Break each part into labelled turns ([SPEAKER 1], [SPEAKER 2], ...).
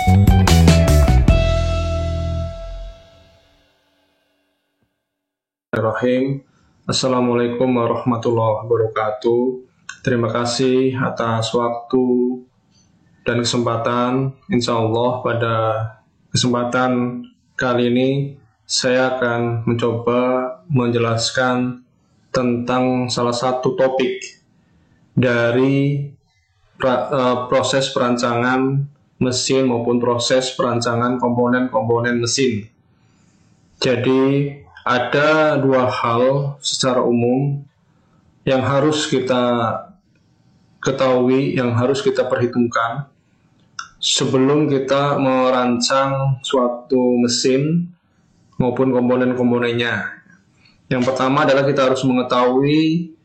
[SPEAKER 1] Bismillahirrahmanirrahim. Assalamualaikum warahmatullahi wabarakatuh. Terima kasih atas waktu dan kesempatan. Insya Allah pada kesempatan kali ini saya akan mencoba menjelaskan tentang salah satu topik dari proses perancangan mesin maupun proses perancangan komponen-komponen mesin. Jadi ada dua hal secara umum yang harus kita ketahui, yang harus kita perhitungkan sebelum kita merancang suatu mesin maupun komponen-komponennya. Yang pertama adalah kita harus mengetahui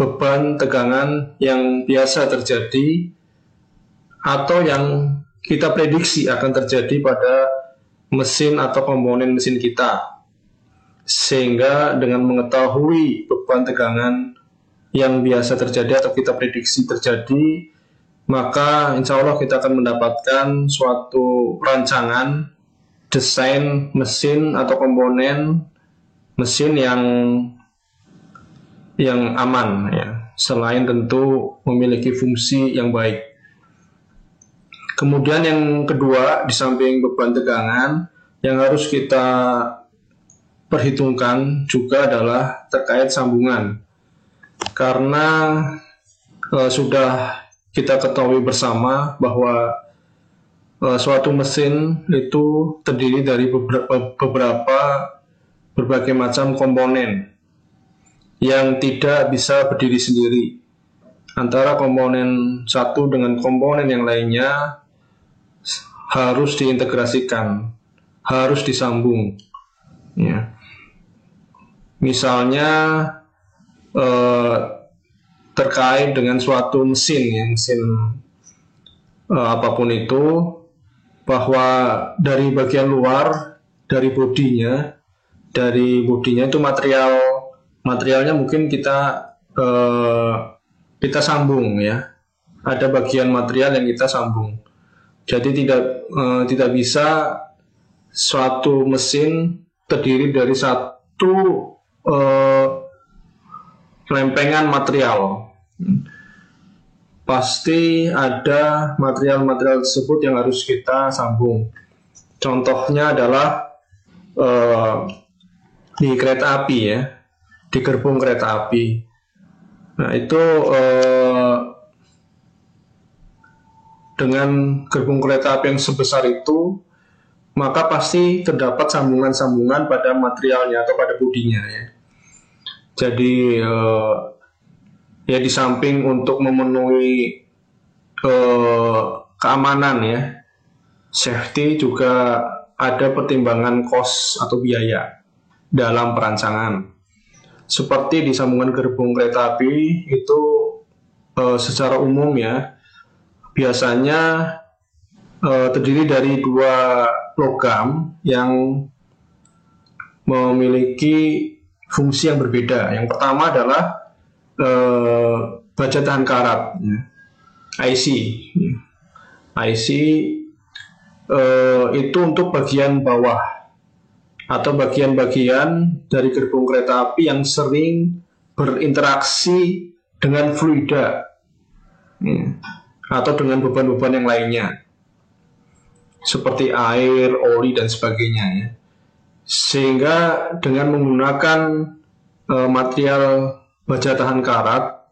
[SPEAKER 1] beban tegangan yang biasa terjadi atau yang kita prediksi akan terjadi pada mesin atau komponen mesin kita. Sehingga dengan mengetahui beban tegangan yang biasa terjadi atau kita prediksi terjadi, maka insya Allah kita akan mendapatkan suatu rancangan desain mesin atau komponen mesin yang aman ya, selain tentu memiliki fungsi yang baik. Kemudian yang kedua, di samping beban tegangan yang harus kita perhitungkan juga adalah terkait sambungan. Karena sudah kita ketahui bersama bahwa suatu mesin itu terdiri dari berbagai macam komponen yang tidak bisa berdiri sendiri. Antara komponen satu dengan komponen yang lainnya harus diintegrasikan, harus disambung. Ya. Misalnya terkait dengan suatu mesin, apapun itu, bahwa dari bagian luar, dari bodinya itu materialnya mungkin kita sambung ya. Ada bagian material yang kita sambung. Jadi tidak bisa suatu mesin terdiri dari satu lempengan material. Pasti ada material-material tersebut yang harus kita sambung. Contohnya adalah di kereta api ya, di gerbong kereta api. Nah itu dengan gerbong kereta api yang sebesar itu, maka pasti terdapat sambungan-sambungan pada materialnya atau pada bodinya ya. Jadi ya di samping untuk memenuhi keamanan ya, safety, juga ada pertimbangan cost atau biaya dalam perancangan. Seperti di sambungan gerbong kereta api itu secara umum ya, biasanya terdiri dari dua logam yang memiliki fungsi yang berbeda. Yang pertama adalah baja tahan karat, IC. IC itu untuk bagian bawah atau bagian-bagian dari gerbong kereta api yang sering berinteraksi dengan fluida atau dengan beban-beban yang lainnya seperti air, oli, dan sebagainya ya. Sehingga dengan menggunakan material baja tahan karat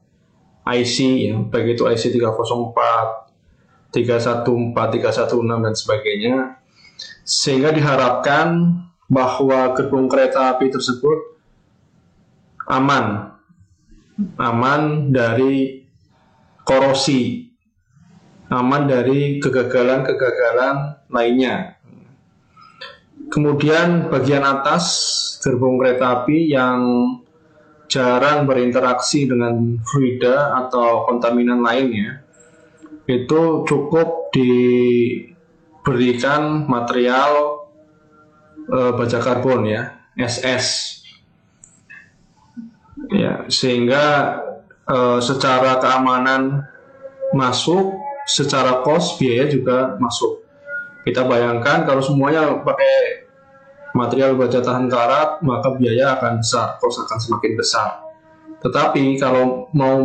[SPEAKER 1] IC ya, baik itu IC 304, 314, 316 dan sebagainya, sehingga diharapkan bahwa gerbong kereta api tersebut aman dari korosi, aman dari kegagalan-kegagalan lainnya. Kemudian bagian atas gerbong kereta api yang jarang berinteraksi dengan fluida atau kontaminan lainnya, itu cukup diberikan material baja karbon ya, SS ya, sehingga secara keamanan masuk secara cost biaya juga masuk. Kita bayangkan kalau semuanya pakai material baja tahan karat, maka biaya akan besar, cost akan semakin besar. Tetapi kalau mau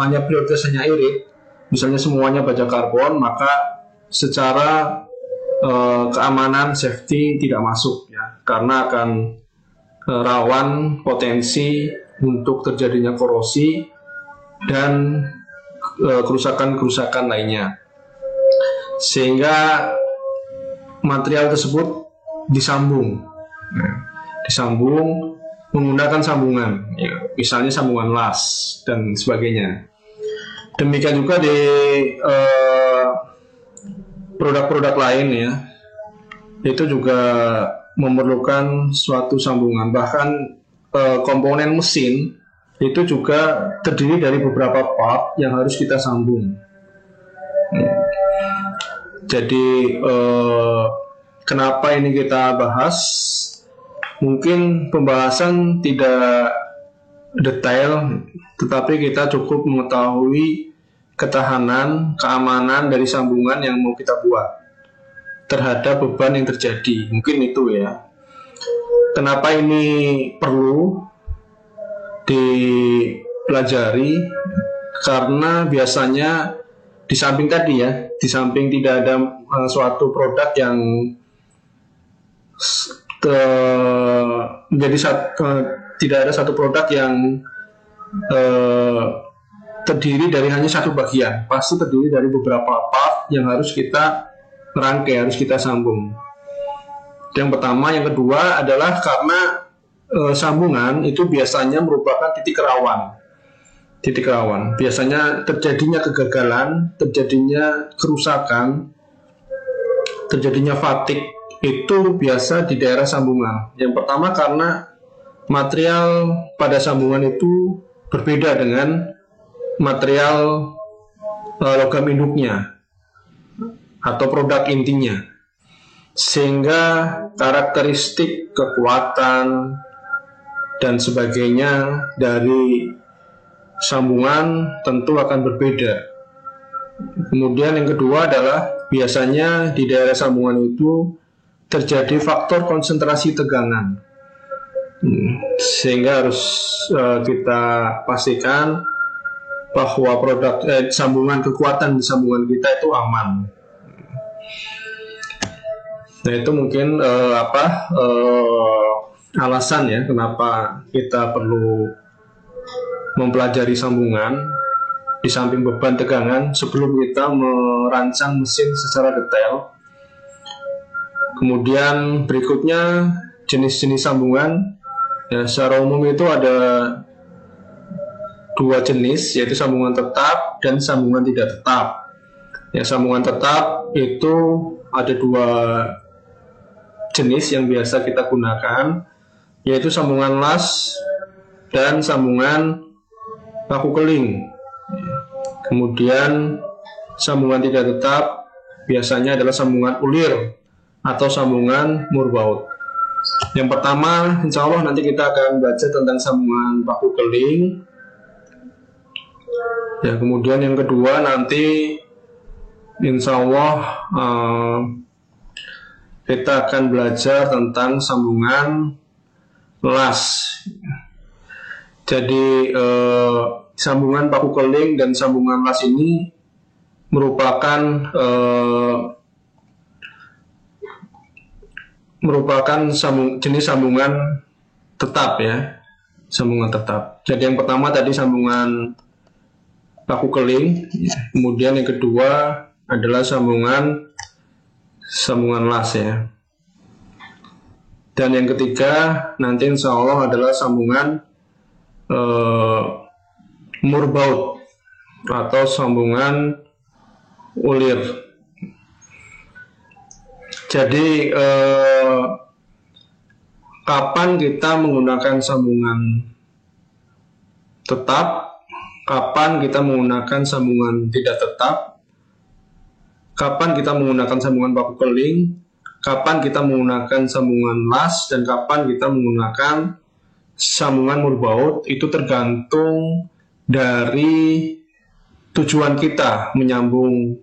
[SPEAKER 1] hanya prioritasnya irit, misalnya semuanya baja karbon, maka secara keamanan safety tidak masuk ya, karena akan rawan potensi untuk terjadinya korosi dan kerusakan-kerusakan lainnya, sehingga material tersebut disambung menggunakan sambungan ya, misalnya sambungan las dan sebagainya. Demikian juga di produk-produk lain ya, itu juga memerlukan suatu sambungan. Bahkan komponen mesin itu juga terdiri dari beberapa part yang harus kita sambung. Jadi kenapa ini kita bahas? Mungkin pembahasan tidak detail, tetapi kita cukup mengetahui ketahanan, keamanan dari sambungan yang mau kita buat terhadap beban yang terjadi. Mungkin itu ya. Kenapa ini perlu dipelajari? Karena biasanya di samping tadi ya, di samping tidak ada suatu produk yang tidak ada satu produk yang terdiri dari hanya satu bagian, pasti terdiri dari beberapa part yang harus kita rangkai, harus kita sambung. Yang pertama, yang kedua adalah karena sambungan itu biasanya merupakan titik rawan. Titik rawan. Biasanya terjadinya kegagalan, terjadinya kerusakan, terjadinya fatigue itu biasa di daerah sambungan. Yang pertama karena material pada sambungan itu berbeda dengan material logam induknya atau produk intinya, sehingga karakteristik kekuatan dan sebagainya dari sambungan tentu akan berbeda. Kemudian yang kedua adalah biasanya di daerah sambungan itu terjadi faktor konsentrasi tegangan, sehingga harus kita pastikan bahwa sambungan kekuatan di sambungan kita itu aman. Nah itu mungkin alasan ya kenapa kita perlu mempelajari sambungan di samping beban tegangan sebelum kita merancang mesin secara detail. Kemudian berikutnya jenis-jenis sambungan ya, secara umum itu ada dua jenis, yaitu sambungan tetap dan sambungan tidak tetap. Ya, sambungan tetap itu ada dua jenis yang biasa kita gunakan, yaitu sambungan las dan sambungan paku keling. Kemudian sambungan tidak tetap biasanya adalah sambungan ulir atau sambungan murbaut. Yang pertama, insya Allah nanti kita akan baca tentang sambungan paku keling. Ya, kemudian yang kedua nanti insya Allah kita akan belajar tentang sambungan las. Jadi sambungan paku keling dan sambungan las ini merupakan jenis sambungan tetap ya, sambungan tetap. Jadi yang pertama tadi sambungan paku keling, kemudian yang kedua adalah sambungan las ya, dan yang ketiga nanti insya Allah adalah sambungan murbaut atau sambungan ulir. Jadi kapan kita menggunakan sambungan tetap, kapan kita menggunakan sambungan tidak tetap, kapan kita menggunakan sambungan paku keling, kapan kita menggunakan sambungan las, dan kapan kita menggunakan sambungan murbaut, itu tergantung dari tujuan kita menyambung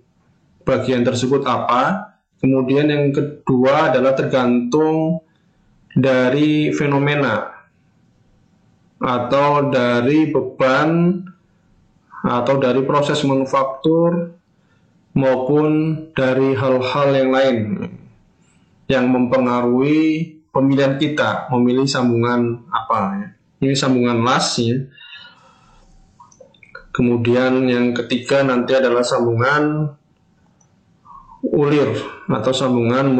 [SPEAKER 1] bagian tersebut apa. Kemudian yang kedua adalah tergantung dari fenomena atau dari beban atau dari proses manufaktur maupun dari hal-hal yang lain yang mempengaruhi pemilihan kita memilih sambungan apa ya. Ini sambungan las ya. Kemudian yang ketiga nanti adalah sambungan ulir atau sambungan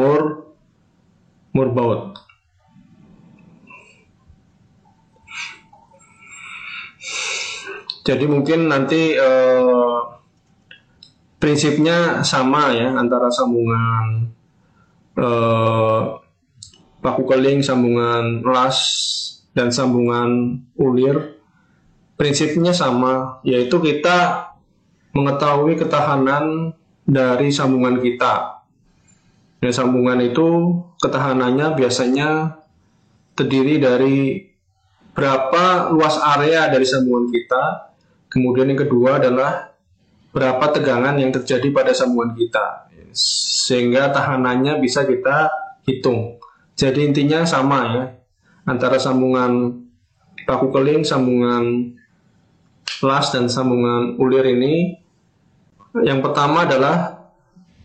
[SPEAKER 1] murbaut. Jadi mungkin nanti prinsipnya sama ya antara sambungan paku keling, sambungan las, dan sambungan ulir. Prinsipnya sama, yaitu kita mengetahui ketahanan dari sambungan kita. Dan sambungan itu ketahanannya biasanya terdiri dari berapa luas area dari sambungan kita. Kemudian yang kedua adalah berapa tegangan yang terjadi pada sambungan kita. Sehingga tahanannya bisa kita hitung. Jadi intinya sama ya, antara sambungan paku keling, sambungan las, dan sambungan ulir ini. Yang pertama adalah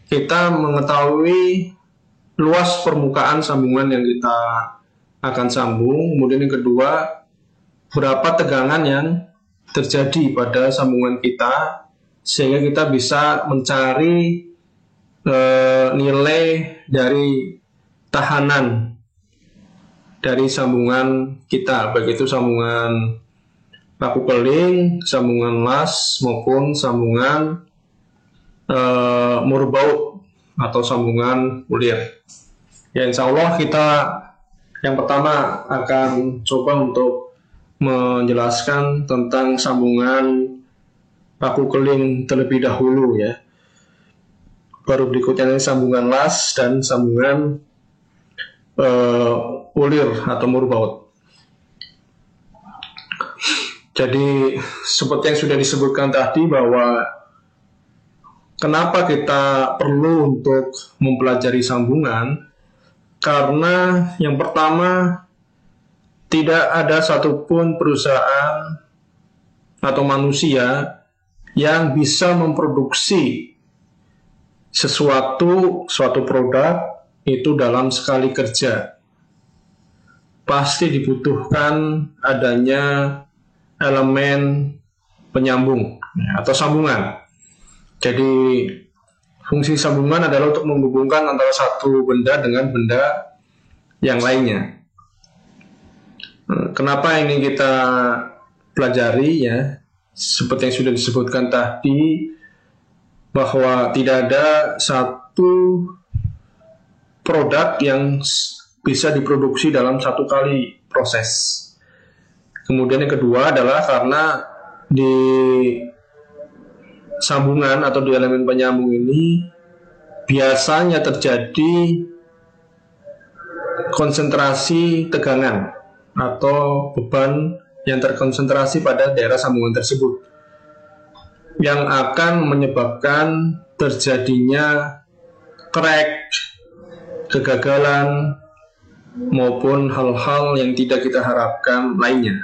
[SPEAKER 1] kita mengetahui luas permukaan sambungan yang kita akan sambung. Kemudian yang kedua, berapa tegangan yang terjadi pada sambungan kita, sehingga kita bisa mencari nilai dari tahanan dari sambungan kita, baik itu sambungan paku keling, sambungan las, maupun sambungan murbaut atau sambungan ulir. Ya, insya Allah kita yang pertama akan coba untuk menjelaskan tentang sambungan paku keling terlebih dahulu ya. Baru berikutnya sambungan las dan sambungan ulir atau murbaut. Jadi seperti yang sudah disebutkan tadi bahwa kenapa kita perlu untuk mempelajari sambungan, karena yang pertama tidak ada satupun perusahaan atau manusia yang bisa memproduksi suatu produk itu dalam sekali kerja. Pasti dibutuhkan adanya elemen penyambung atau sambungan. Jadi fungsi sambungan adalah untuk menghubungkan antara satu benda dengan benda yang lainnya. Kenapa ini kita pelajari ya? Seperti yang sudah disebutkan tadi, bahwa tidak ada satu produk yang bisa diproduksi dalam satu kali proses. Kemudian yang kedua adalah karena di sambungan atau di elemen penyambung ini biasanya terjadi konsentrasi tegangan atau beban yang terkonsentrasi pada daerah sambungan tersebut, yang akan menyebabkan terjadinya crack, kegagalan, maupun hal-hal yang tidak kita harapkan lainnya.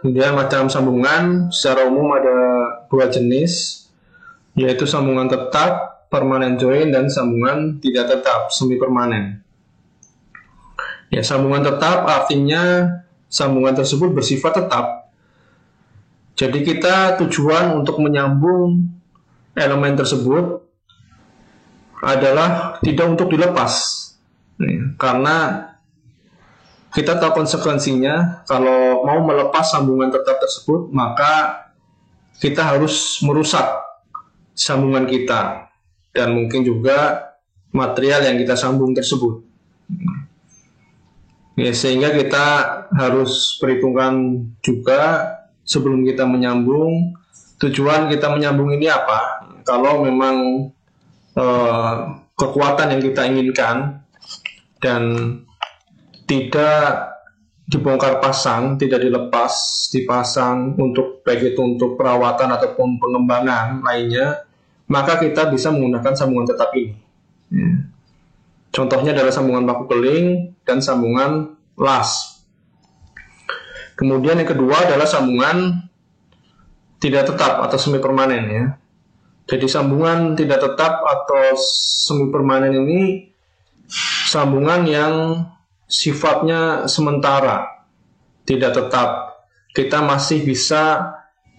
[SPEAKER 1] Kemudian macam sambungan secara umum ada dua jenis, yaitu sambungan tetap, permanent joint, dan sambungan tidak tetap, semi permanen. Ya, sambungan tetap artinya sambungan tersebut bersifat tetap. Jadi kita tujuan untuk menyambung elemen tersebut adalah tidak untuk dilepas, karena kita tahu konsekuensinya. Kalau mau melepas sambungan tetap tersebut, maka kita harus merusak sambungan kita dan mungkin juga material yang kita sambung tersebut. Ya, sehingga kita harus perhitungkan juga sebelum kita menyambung, tujuan kita menyambung ini apa. Kalau memang kekuatan yang kita inginkan dan tidak dibongkar pasang, tidak dilepas, dipasang untuk baik itu untuk perawatan ataupun pengembangan lainnya, maka kita bisa menggunakan sambungan tetap ini. Contohnya adalah sambungan paku keling dan sambungan las. Kemudian yang kedua adalah sambungan tidak tetap atau semi permanen ya. Jadi sambungan tidak tetap atau semi permanen ini sambungan yang sifatnya sementara, tidak tetap. Kita masih bisa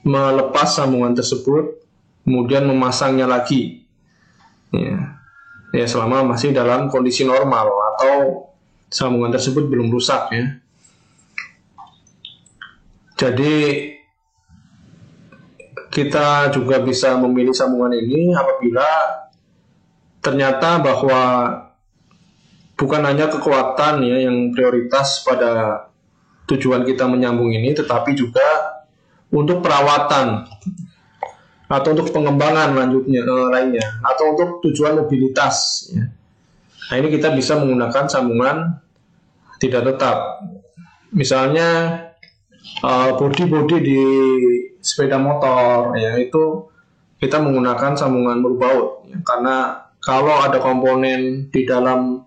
[SPEAKER 1] melepas sambungan tersebut, kemudian memasangnya lagi. Ya, selama masih dalam kondisi normal atau sambungan tersebut belum rusak ya. Jadi kita juga bisa memilih sambungan ini apabila ternyata bahwa bukan hanya kekuatan ya yang prioritas pada tujuan kita menyambung ini, tetapi juga untuk perawatan atau untuk pengembangan lainnya atau untuk tujuan mobilitas ya. Nah ini kita bisa menggunakan sambungan tidak tetap. Misalnya bodi-bodi di sepeda motor ya, itu kita menggunakan sambungan berbaut ya, karena kalau ada komponen di dalam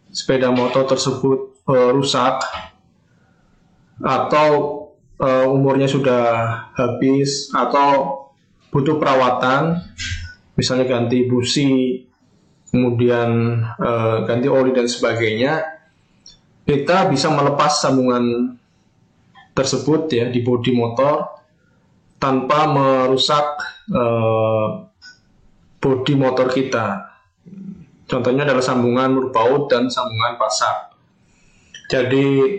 [SPEAKER 1] sepeda motor tersebut rusak atau umurnya sudah habis atau butuh perawatan, misalnya ganti busi, kemudian ganti oli dan sebagainya, kita bisa melepas sambungan tersebut ya di bodi motor tanpa merusak bodi motor kita. Contohnya adalah sambungan berbaut dan sambungan pasak. Jadi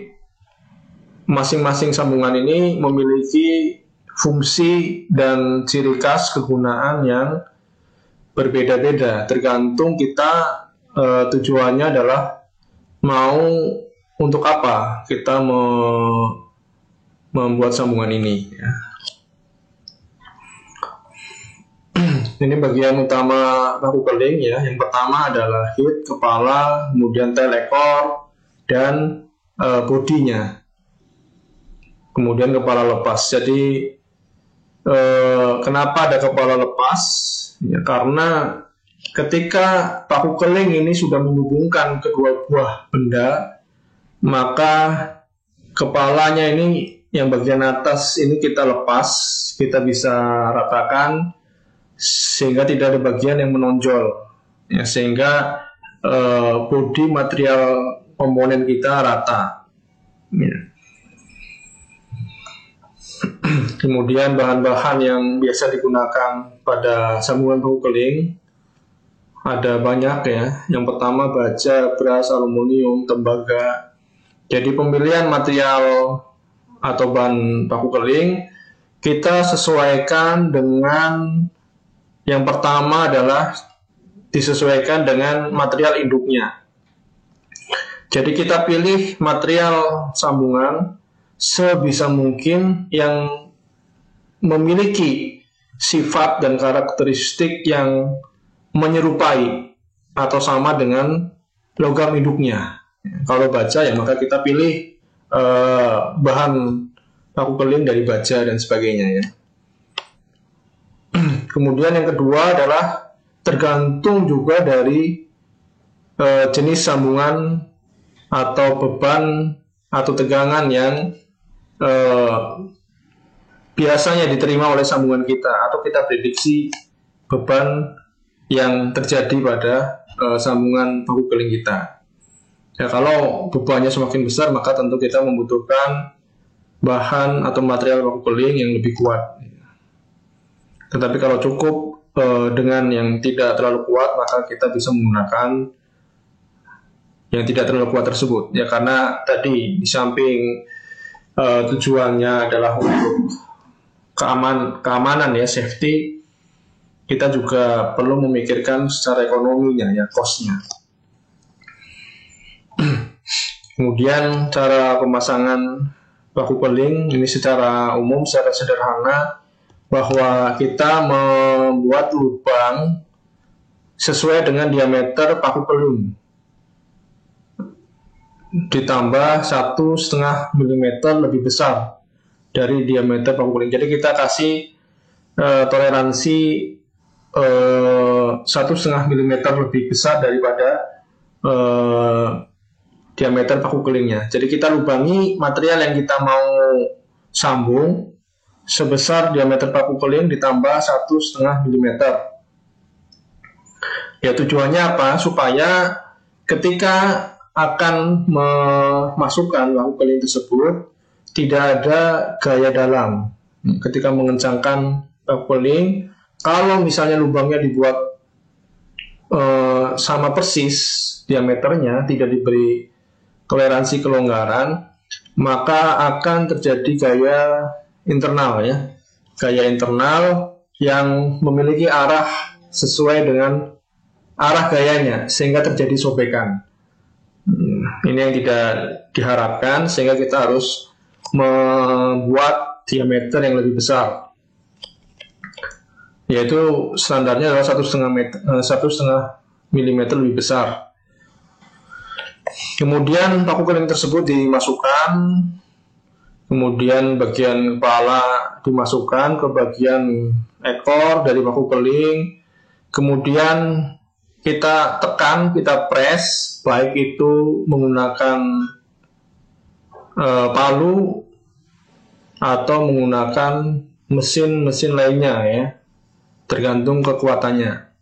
[SPEAKER 1] masing-masing sambungan ini memiliki fungsi dan ciri khas kegunaan yang berbeda-beda. Tergantung kita tujuannya adalah mau untuk apa kita membuat sambungan ini. Ya. Ini bagian utama paku keling ya. Yang pertama adalah head, kepala, kemudian tail ekor, dan bodinya. Kemudian kepala lepas. Jadi kenapa ada kepala lepas? Ya, karena ketika paku keling ini sudah menghubungkan kedua buah benda, maka kepalanya ini yang bagian atas ini kita lepas, kita bisa ratakan sehingga tidak ada bagian yang menonjol ya, sehingga bodi material komponen kita rata ya. Kemudian bahan-bahan yang biasa digunakan pada sambungan paku keling ada banyak ya. Yang pertama baja, beras, aluminium, tembaga. Jadi pemilihan material atau bahan paku keling kita sesuaikan dengan, yang pertama adalah disesuaikan dengan material induknya. Jadi kita pilih material sambungan sebisa mungkin yang memiliki sifat dan karakteristik yang menyerupai atau sama dengan logam induknya. Kalau baja ya maka kita pilih bahan paku keling dari baja dan sebagainya ya. Kemudian yang kedua adalah tergantung juga dari jenis sambungan atau beban atau tegangan yang biasanya diterima oleh sambungan kita atau kita prediksi beban yang terjadi pada sambungan paku keling kita. Ya, kalau bebannya semakin besar maka tentu kita membutuhkan bahan atau material paku keling yang lebih kuat. Tetapi kalau cukup dengan yang tidak terlalu kuat maka kita bisa menggunakan yang tidak terlalu kuat tersebut. Ya karena tadi di samping tujuannya adalah untuk keamanan ya, safety, kita juga perlu memikirkan secara ekonominya ya, cost-nya. Kemudian cara pemasangan paku keling ini secara umum, secara sederhana, bahwa kita membuat lubang sesuai dengan diameter paku keling. ditambah 1,5 mm lebih besar dari diameter paku keling. Jadi kita kasih toleransi 1,5 mm lebih besar daripada diameter paku kelingnya. Jadi kita lubangi material yang kita mau sambung sebesar diameter paku keling ditambah 1,5 mm. Ya, tujuannya apa? Supaya ketika akan memasukkan paku keling tersebut tidak ada gaya dalam ketika mengencangkan paku keling. Kalau misalnya lubangnya dibuat sama persis diameternya, tidak diberi toleransi kelonggaran, maka akan terjadi gaya internal, ya, gaya internal yang memiliki arah sesuai dengan arah gayanya, sehingga terjadi sobekan. Ini yang tidak diharapkan, sehingga kita harus membuat diameter yang lebih besar, yaitu standarnya adalah 1,5 mm lebih besar. Kemudian paku keling tersebut dimasukkan, kemudian bagian kepala dimasukkan ke bagian ekor dari paku keling, kemudian kita tekan, kita press, baik itu menggunakan palu atau menggunakan mesin-mesin lainnya, ya, tergantung kekuatannya.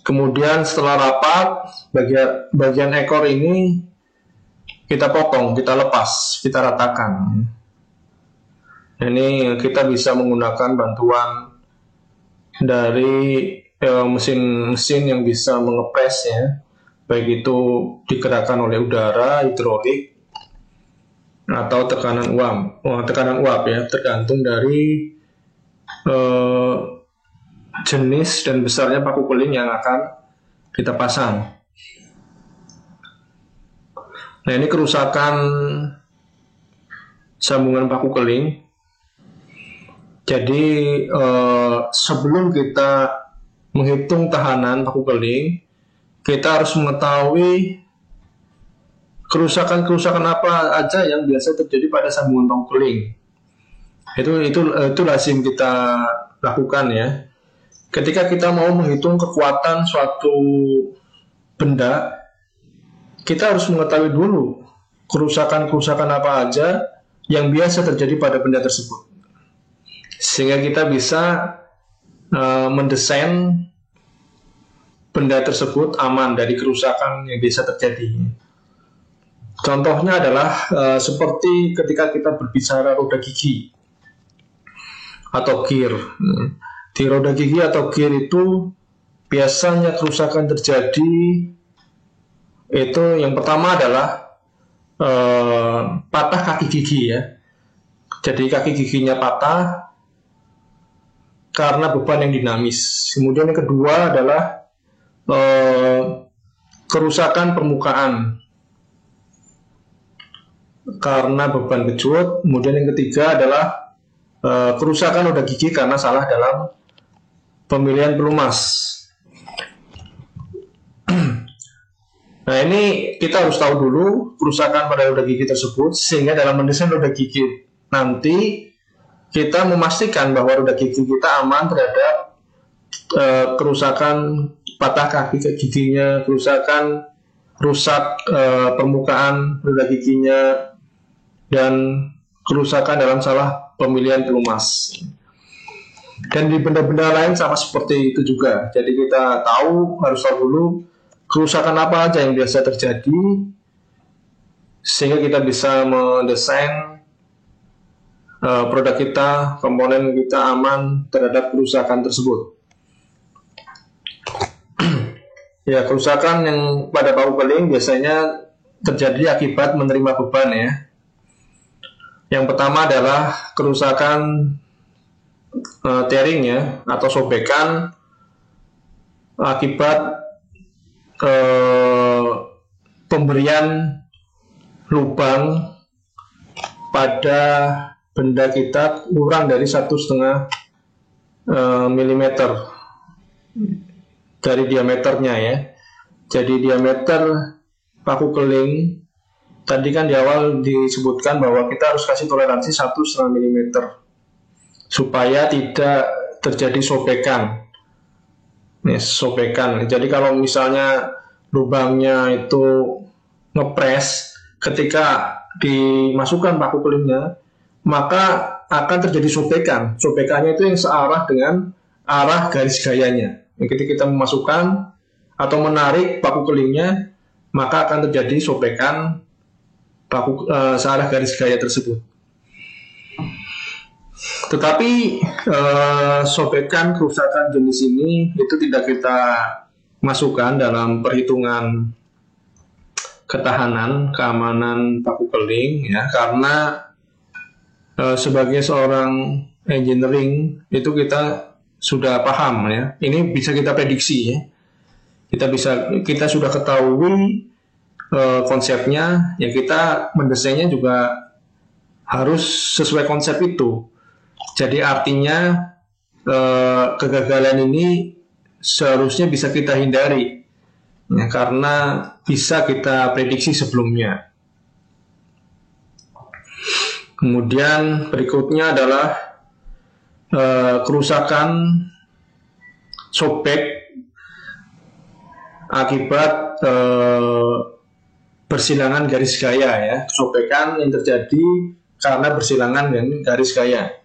[SPEAKER 1] Kemudian setelah rapat, bagian ekor ini kita potong, kita lepas, kita ratakan. Ini kita bisa menggunakan bantuan dari mesin-mesin yang bisa mengepres, ya, baik itu digerakkan oleh udara, hidrolik, atau tekanan uap, ya, tergantung dari jenis dan besarnya paku keling yang akan kita pasang. Nah, ini kerusakan sambungan paku keling. Jadi sebelum kita menghitung tahanan paku keling, kita harus mengetahui kerusakan apa aja yang biasa terjadi pada sambungan paku keling. Itu lazim kita lakukan, ya. Ketika kita mau menghitung kekuatan suatu benda, kita harus mengetahui dulu kerusakan apa aja yang biasa terjadi pada benda tersebut, sehingga kita bisa mendesain benda tersebut aman dari kerusakan yang bisa terjadi. Contohnya adalah seperti ketika kita berbicara roda gigi atau gear. Di roda gigi atau gear itu biasanya kerusakan terjadi itu yang pertama adalah patah kaki gigi, ya. Jadi kaki giginya patah karena beban yang dinamis. Kemudian yang kedua adalah kerusakan permukaan karena beban kejut. Kemudian yang ketiga adalah kerusakan roda gigi karena salah dalam pemilihan pelumas. Nah, ini kita harus tahu dulu kerusakan pada roda gigi tersebut, sehingga dalam mendesain roda gigi nanti kita memastikan bahwa roda gigi kita aman terhadap kerusakan patah kaki giginya, kerusakan rusak permukaan roda giginya, dan kerusakan dalam salah pemilihan pelumas. Dan di benda-benda lain sama seperti itu juga. Jadi kita harus tahu dulu kerusakan apa aja yang biasa terjadi, sehingga kita bisa mendesain produk kita, komponen kita aman terhadap kerusakan tersebut. Ya, kerusakan yang pada paku keling biasanya terjadi akibat menerima beban, ya. Yang pertama adalah kerusakan tearing, ya, atau sobekan akibat pemberian lubang pada benda kita kurang dari 1,5 mm dari diameternya, ya. Jadi diameter paku keling, tadi kan di awal disebutkan bahwa kita harus kasih toleransi 1,5 mm supaya tidak terjadi sobekan. Nih, sobekan. Jadi kalau misalnya lubangnya itu ngepres, ketika dimasukkan paku kelingnya, maka akan terjadi sobekan. Sobekannya itu yang searah dengan arah garis gayanya. Ketika kita memasukkan atau menarik paku kelingnya, maka akan terjadi sobekan searah garis gaya tersebut. Tetapi sobekan kerusakan jenis ini itu tidak kita masukkan dalam perhitungan ketahanan, keamanan paku keling, ya, karena sebagai seorang engineering itu kita sudah paham, ya. Ini bisa kita prediksi, ya. Kita sudah ketahui konsepnya, ya, kita mendesainnya juga harus sesuai konsep itu. Jadi artinya kegagalan ini seharusnya bisa kita hindari, ya, karena bisa kita prediksi sebelumnya. Kemudian berikutnya adalah kerusakan sobek akibat bersilangan garis gaya, ya. Sobekan yang terjadi karena bersilangan dengan garis gaya.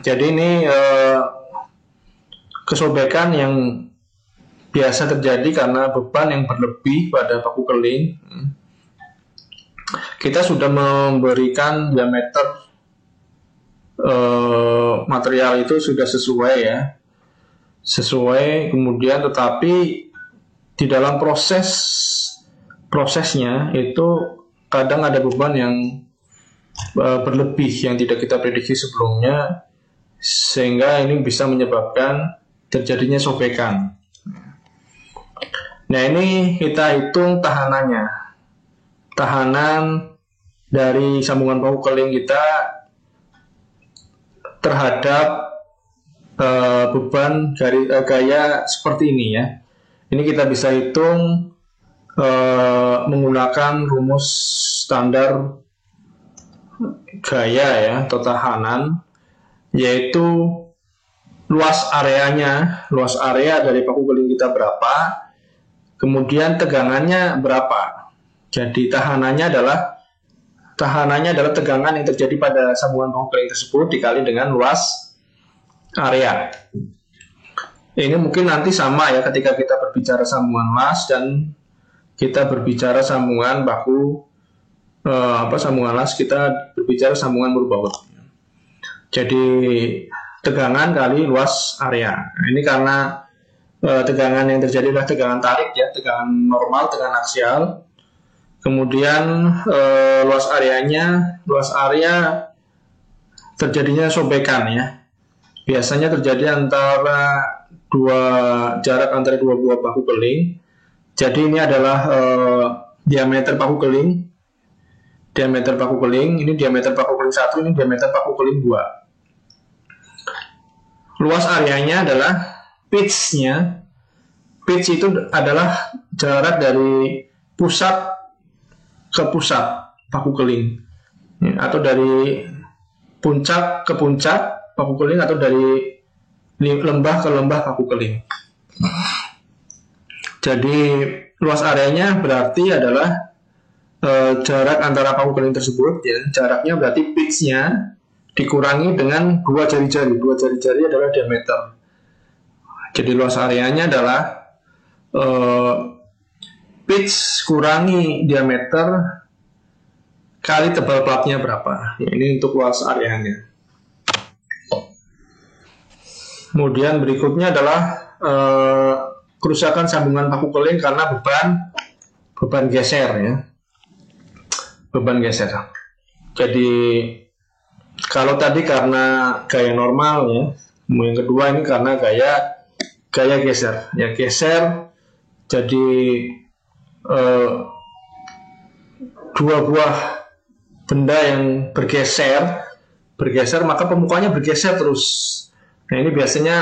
[SPEAKER 1] Jadi ini kesobekan yang biasa terjadi karena beban yang berlebih pada paku keling. Kita sudah memberikan diameter material itu sudah sesuai, ya, sesuai. Kemudian tetapi di dalam prosesnya itu kadang ada beban yang berlebih yang tidak kita prediksi sebelumnya, sehingga ini bisa menyebabkan terjadinya sobekan. Nah, ini kita hitung tahanannya. Tahanan dari sambungan paku keling kita terhadap beban gaya seperti ini, ya. Ini kita bisa hitung menggunakan rumus standar gaya, ya, atau tahanan, yaitu luas area dari paku keling kita berapa, kemudian tegangannya berapa. Jadi tahanannya adalah tegangan yang terjadi pada sambungan paku keling tersebut dikali dengan luas area. Ini mungkin nanti sama, ya, ketika kita berbicara sambungan las dan kita berbicara sambungan paku sambungan las, kita berbicara sambungan berbaut. Jadi tegangan kali luas area. Nah, ini karena tegangan yang terjadi adalah tegangan tarik, ya, tegangan normal, tegangan aksial. Kemudian luas area terjadinya sobekan, ya. Biasanya terjadi jarak antara dua buah paku keling. Jadi ini adalah diameter paku keling. Diameter paku keling, ini diameter paku keling 1, ini diameter paku keling 2. Luas areanya adalah pitch-nya. Pitch itu adalah jarak dari pusat ke pusat paku keling, ya, atau dari puncak ke puncak paku keling, atau dari lembah ke lembah paku keling. Jadi luas areanya berarti adalah jarak antara paku keling tersebut, ya, jaraknya berarti pitch-nya dikurangi dengan dua jari-jari. Dua jari-jari adalah diameter. Jadi luas areanya adalah pitch kurangi diameter kali tebal platnya berapa. Ya, ini untuk luas areanya. Kemudian berikutnya adalah kerusakan sambungan paku keling karena beban geser, ya. Beban geser. Jadi kalau tadi karena gaya normal, ya, yang kedua ini karena gaya geser, ya, geser. Jadi dua buah benda yang bergeser maka permukaannya bergeser terus. Nah, ini biasanya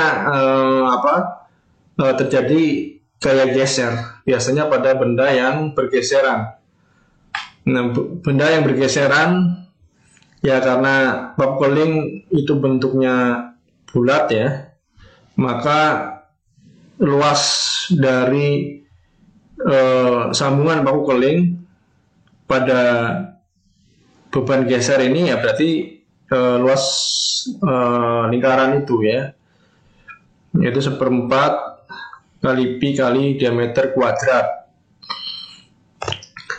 [SPEAKER 1] terjadi gaya geser, biasanya pada benda yang bergeseran. Nah, benda yang bergeseran ya karena paku keling itu bentuknya bulat ya, maka luas dari sambungan paku keling pada beban geser ini ya berarti luas lingkaran itu ya, yaitu 1/4 kali pi kali diameter kuadrat,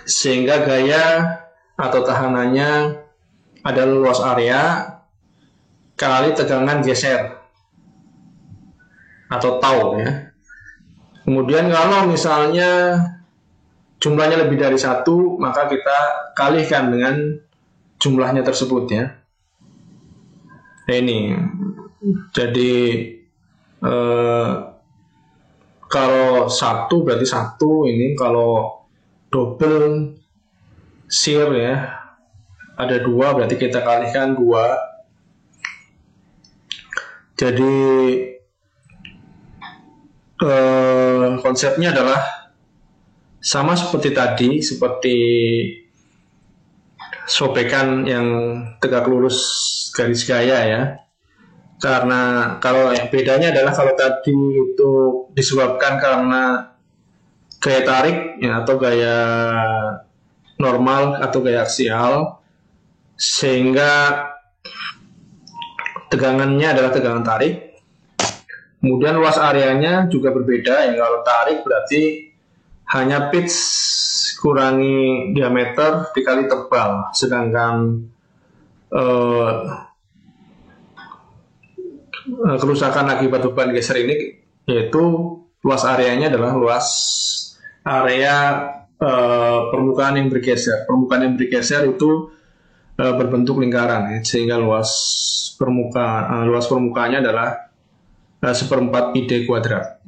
[SPEAKER 1] sehingga gaya atau tahanannya adalah luas area kali tegangan geser atau tau ya. Kemudian kalau misalnya jumlahnya lebih dari 1, maka kita kalikan dengan jumlahnya tersebut ya. Nah, ini jadi kalau 1 berarti 1 ini, kalau double shear ya ada 2 berarti kita kalikan 2. Jadi konsepnya adalah sama seperti tadi, seperti sobekan yang tegak lurus garis gaya ya. Karena kalau yang bedanya adalah kalau tadi itu disebabkan karena gaya tarik ya, atau gaya normal atau gaya aksial, sehingga tegangannya adalah tegangan tarik. Kemudian luas areanya juga berbeda ya, kalau tarik berarti hanya pitch kurangi diameter dikali tebal, sedangkan kerusakan akibat beban geser ini yaitu luas areanya adalah luas area permukaan yang bergeser. Permukaan yang bergeser itu berbentuk lingkaran ya, sehingga luas permukaannya adalah 1/4 pi d kuadrat.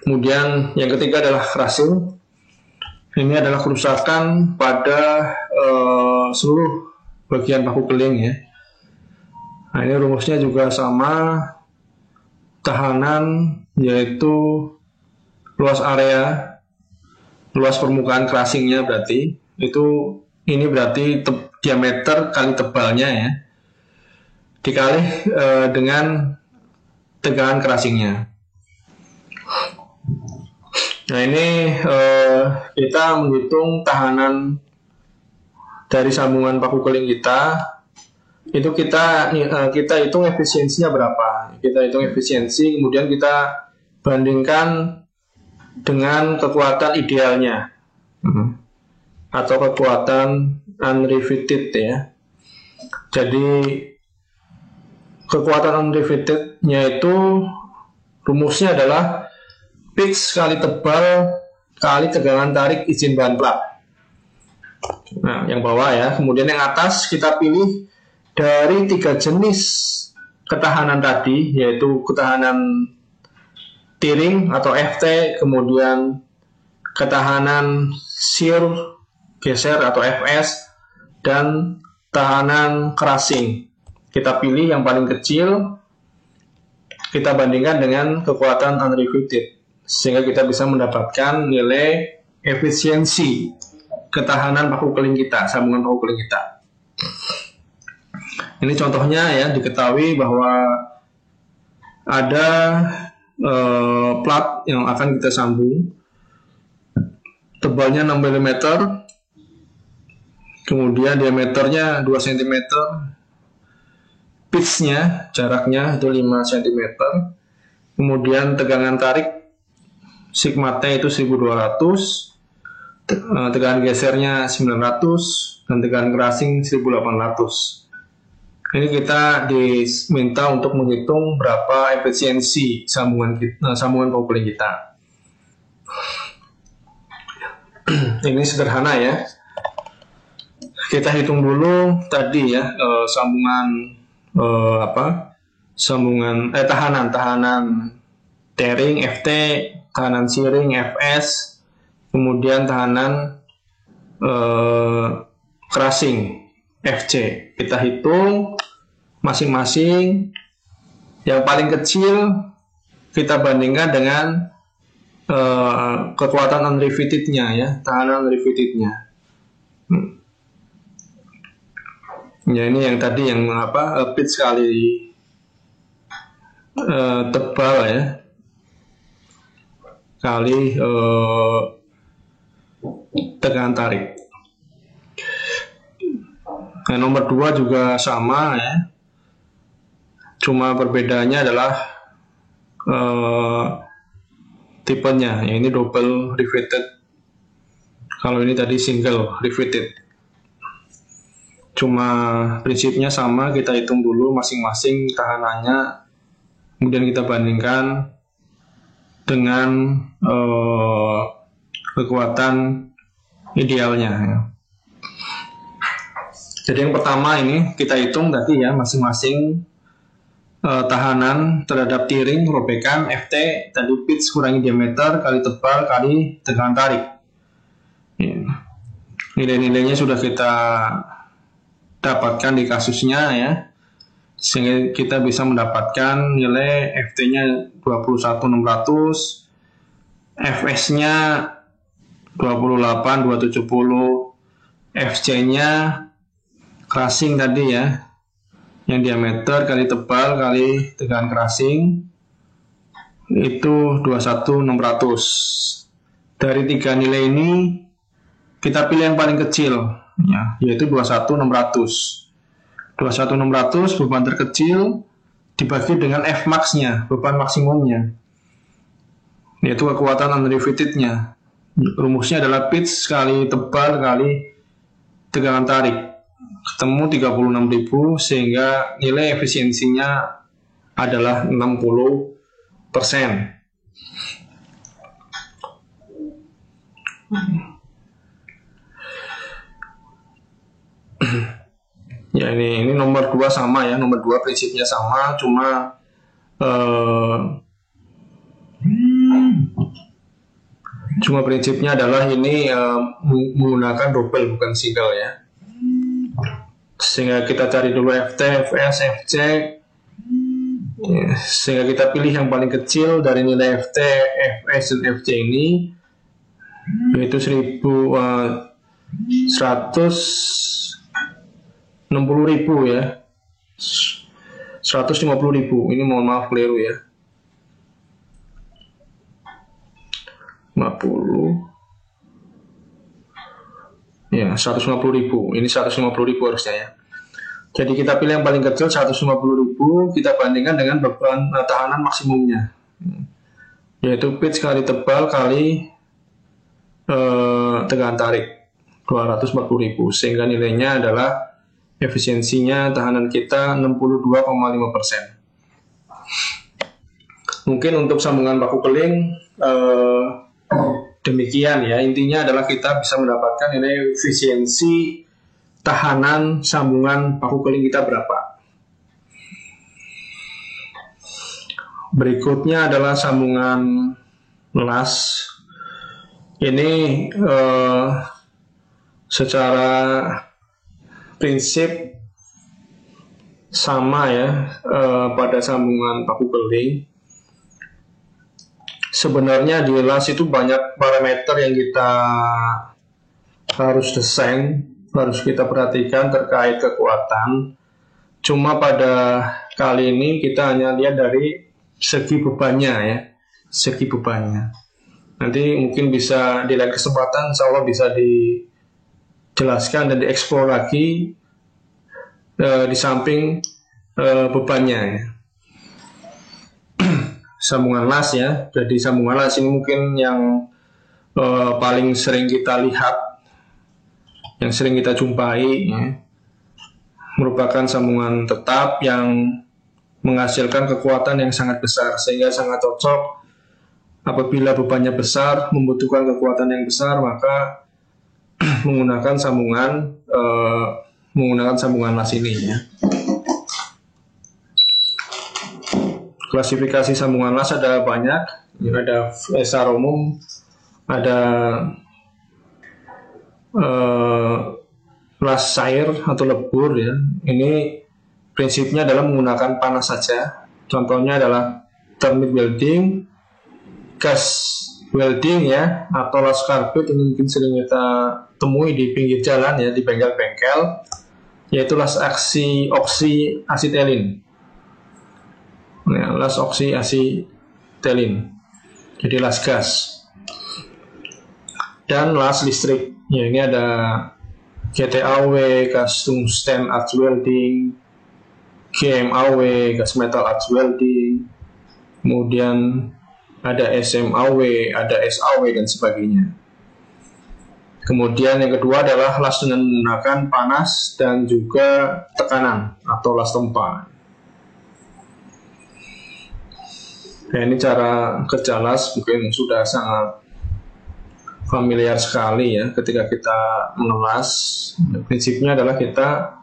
[SPEAKER 1] Kemudian yang ketiga adalah crushing. Ini adalah kerusakan pada seluruh bagian paku keling ya. Nah, ini rumusnya juga sama, tahanan yaitu luas area, luas permukaan crushingnya berarti itu, ini berarti diameter kali tebalnya ya, dikali dengan tegangan crushingnya. Nah, ini kita menghitung tahanan dari sambungan paku keling kita. Itu kita hitung efisiensinya berapa. Kita hitung efisiensi, kemudian kita bandingkan dengan kekuatan idealnya atau kekuatan unriveted ya. Jadi kekuatan unrivetednya itu rumusnya adalah pitch kali tebal kali tegangan tarik izin bahan plat. Nah, yang bawah ya. Kemudian yang atas kita pilih dari 3 jenis ketahanan tadi, yaitu ketahanan tiring atau FT, kemudian ketahanan shear geser atau FS, dan tahanan crushing. Kita pilih yang paling kecil, kita bandingkan dengan kekuatan unriveted, sehingga kita bisa mendapatkan nilai efisiensi ketahanan paku keling kita, sambungan paku keling kita. Ini contohnya ya, diketahui bahwa ada plat yang akan kita sambung, tebalnya 6 mm, kemudian diameternya 2 cm, pitchnya, jaraknya itu 5 cm, kemudian tegangan tarik sigma T itu 1200, tegangan gesernya 900, dan tegangan crushing 1800. Ini kita diminta untuk menghitung berapa efisiensi sambungan paku keling kita. Ini sederhana ya. Kita hitung dulu tadi ya, tahanan tearing FT, tahanan shearing FS, kemudian tahanan crushing FC. Kita hitung masing-masing. Yang paling kecil kita bandingkan dengan kekuatan unrivetednya ya, tahanan unrivetednya. Ya ini yang tadi yang pitch kali tebal ya, kali tegangan tarik. Nah, nomor 2 juga sama ya, cuma perbedaannya adalah tipenya. Ya, ini double riveted, kalau ini tadi single riveted. Cuma prinsipnya sama, kita hitung dulu masing-masing tahanannya, kemudian kita bandingkan dengan kekuatan idealnya ya. Jadi yang pertama ini kita hitung tadi ya, masing-masing tahanan terhadap tiring robekan Ft tadi pitch kurangi diameter kali tebal kali tegangan tarik. Ya. Nilai-nilainya sudah kita dapatkan di kasusnya ya, sehingga kita bisa mendapatkan nilai Ft-nya 21.600, Fs-nya 28.270, Fc-nya crashing tadi ya, yang diameter kali tebal kali tegangan crashing itu 21.600. Dari 3 nilai ini kita pilih yang paling kecil ya, yaitu 21.600. 21.600 beban terkecil dibagi dengan Fmax-nya, beban maksimumnya, yaitu kekuatan unrivetednya. Rumusnya adalah pitch kali tebal kali tegangan tarik, ketemu 36.000, sehingga nilai efisiensinya adalah 60%. Ya ini nomor 2 sama ya, nomor 2 prinsipnya sama, cuma prinsipnya adalah ini menggunakan double bukan single ya. Sehingga kita cari dulu Ft, Fs, Fc ya, sehingga kita pilih yang paling kecil dari nilai Ft, Fs, dan Fc ini, yaitu 160.000 ya, 150.000. Ini mohon maaf keliru ya, 50 ya, 150.000. Ini 150.000 harusnya ya. Jadi kita pilih yang paling kecil 150.000, kita bandingkan dengan beban tahanan maksimumnya, yaitu pitch kali tebal kali tegangan tarik 240.000, sehingga nilainya adalah efisiensinya tahanan kita 62,5%. Mungkin untuk sambungan baku keling demikian ya. Intinya adalah kita bisa mendapatkan nilai efisiensi tahanan sambungan baku keling kita berapa. Berikutnya adalah sambungan las. Ini secara prinsip sama ya, pada sambungan baku keling. Sebenarnya di las itu banyak parameter yang kita harus desain, harus kita perhatikan terkait kekuatan. Cuma pada kali ini kita hanya lihat dari segi bebannya ya, segi bebannya. Nanti mungkin bisa di lain kesempatan insya Allah bisa dijelaskan dan dieksplor lagi di samping bebannya ya. Sambungan las ya. Jadi sambungan las ini mungkin yang paling sering kita lihat, yang sering kita jumpai ya. Merupakan sambungan tetap yang menghasilkan kekuatan yang sangat besar, sehingga sangat cocok apabila bebannya besar, membutuhkan kekuatan yang besar, maka menggunakan sambungan las ini ya. Klasifikasi sambungan las ada banyak. Ini ada dasar umum, ada las cair atau lebur ya. Ini prinsipnya adalah menggunakan panas saja. Contohnya adalah termite welding, gas welding ya, atau las carbide ini mungkin sering kita temui di pinggir jalan ya, di bengkel-bengkel, yaitu las oksi asetilin. Nah, las oksi asetilin. Jadi las gas. Dan las listrik. Ya, ini ada GTAW, gas tungsten arc welding, GMAW, gas metal arc welding, kemudian ada SMAW, ada SAW dan sebagainya. Kemudian yang kedua adalah las dengan menggunakan panas dan juga tekanan atau las tempa. Nah, ini cara kerja las mungkin sudah sangat familiar sekali ya ketika kita mengelas. Prinsipnya adalah kita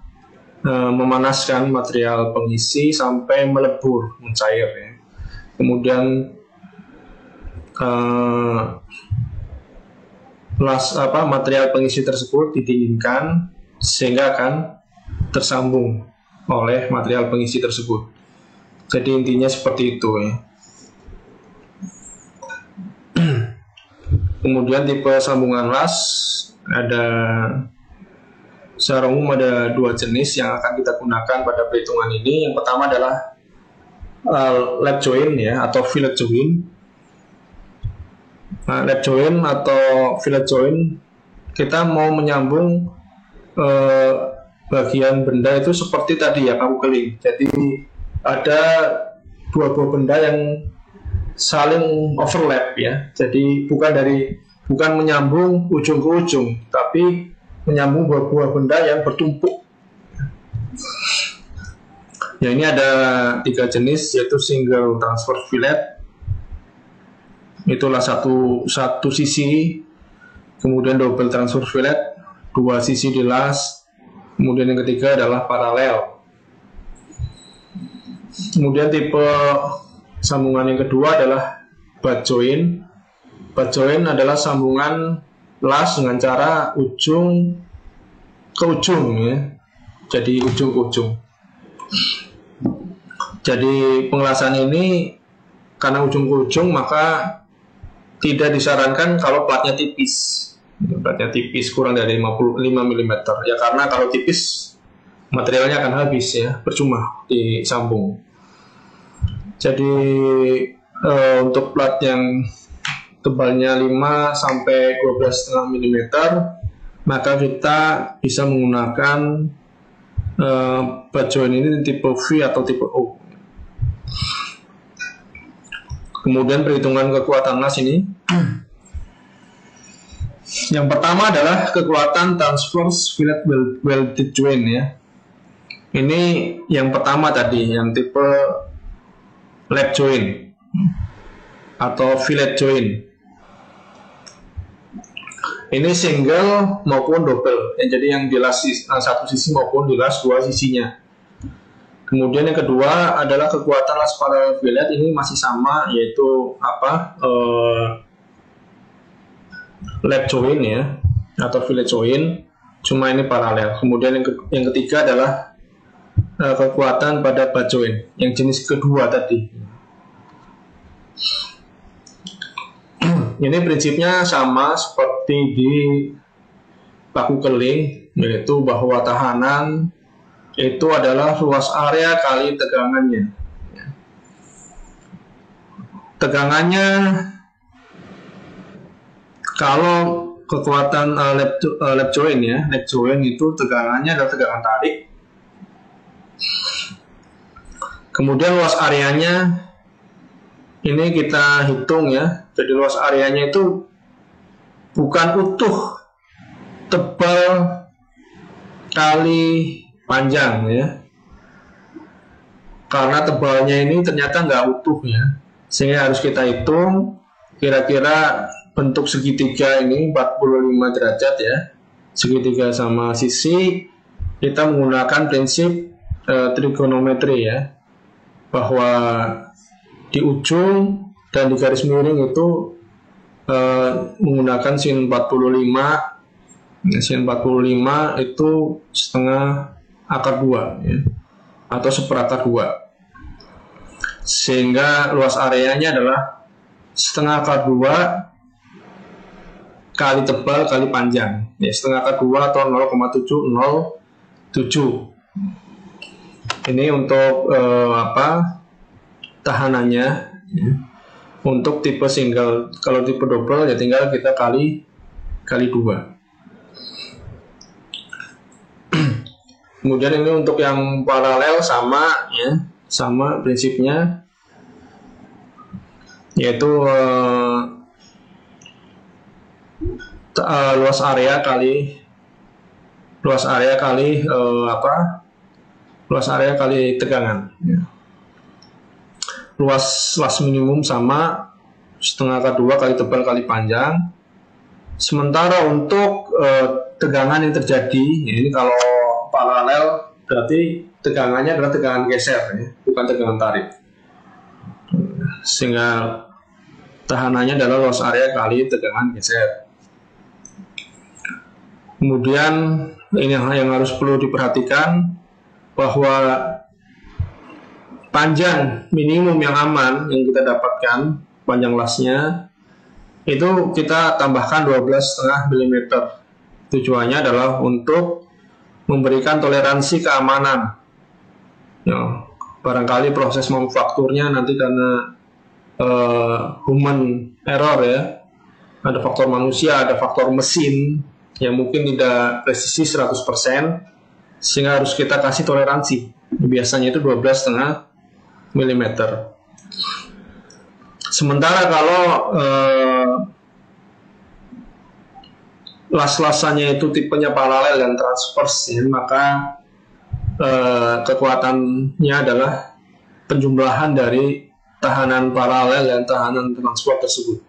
[SPEAKER 1] memanaskan material pengisi sampai melebur, mencair ya. Kemudian material pengisi tersebut didinginkan sehingga akan tersambung oleh material pengisi tersebut. Jadi intinya seperti itu ya. Kemudian tipe sambungan las ada secara umum ada dua jenis yang akan kita gunakan pada perhitungan ini. Yang pertama adalah lap joint ya, atau fillet joint. Nah, lap joint atau fillet joint, kita mau menyambung bagian benda itu seperti tadi ya, kaku keling. Jadi ada dua buah benda yang saling overlap ya. Jadi bukan menyambung ujung ke ujung, tapi menyambung buah-buah benda yang bertumpuk. Ya, ini ada 3 jenis, yaitu single transfer fillet, itulah satu sisi. Kemudian double transfer fillet, 2 sisi dilas. Kemudian yang ketiga adalah paralel. Kemudian tipe sambungan yang kedua adalah butt joint. Butt joint adalah sambungan las dengan cara ujung ke ujung ya. Jadi ujung ke ujung. Jadi pengelasan ini karena ujung ke ujung maka tidak disarankan kalau platnya tipis. Platnya tipis kurang dari 55 mm. Ya karena kalau tipis materialnya akan habis ya, percuma disambung. Jadi untuk plat yang tebalnya 5 sampai 12,5 mm, maka kita bisa menggunakan butt joint ini tipe V atau tipe O. Kemudian perhitungan kekuatan las ini. Yang pertama adalah kekuatan transverse fillet welded joint ya. Ini yang pertama tadi, yang tipe lap joint atau fillet joint. Ini single maupun double ya, jadi yang dilas satu sisi maupun dilas dua sisinya. Kemudian yang kedua adalah kekuatan las parallel fillet, ini masih sama, yaitu lap joint ya atau fillet joint, cuma ini paralel. Kemudian yang ketiga adalah kekuatan pada butt joint yang jenis kedua tadi. Ini prinsipnya sama seperti di paku keling, yaitu bahwa tahanan itu adalah luas area kali tegangannya. Tegangannya kalau kekuatan lap joint ya, lap joint itu tegangannya adalah tegangan tarik. Kemudian luas areanya ini kita hitung ya. Jadi luas areanya itu bukan utuh tebal kali panjang ya, karena tebalnya ini ternyata nggak utuh ya, sehingga harus kita hitung kira-kira bentuk segitiga ini 45 derajat ya, segitiga sama sisi. Kita menggunakan prinsip trigonometri ya, bahwa di ujung dan di garis miring itu menggunakan sin 45. Sin 45 itu setengah akar 2 ya, atau seperakar 2. sehingga luas areanya adalah setengah akar 2 kali tebal kali panjang, ya, setengah akar 2 atau 0,707. Ini untuk tahanannya, ya. Untuk tipe single. Kalau tipe double ya tinggal kita kali 2. Kemudian ini untuk yang paralel sama, ya, sama prinsipnya, yaitu luas area kali tegangan, ya. Luas minimum sama setengah akar 2 kali tebal kali panjang. Sementara untuk tegangan yang terjadi, ya, ini kalau paralel berarti tegangannya adalah tegangan geser, ya, bukan tegangan tarik, sehingga tahanannya adalah luas area kali tegangan geser. Kemudian ini yang harus perlu diperhatikan, bahwa panjang minimum yang aman yang kita dapatkan, panjang lasnya itu kita tambahkan 12,5 mm. Tujuannya adalah untuk memberikan toleransi keamanan, ya, barangkali proses manufakturnya nanti karena human error, ya, ada faktor manusia, ada faktor mesin yang mungkin tidak presisi 100%, sehingga harus kita kasih toleransi. Biasanya itu 12,5 mm. Sementara kalau las-lasannya itu tipenya paralel dan transverse, ya, maka kekuatannya adalah penjumlahan dari tahanan paralel dan tahanan transverse tersebut.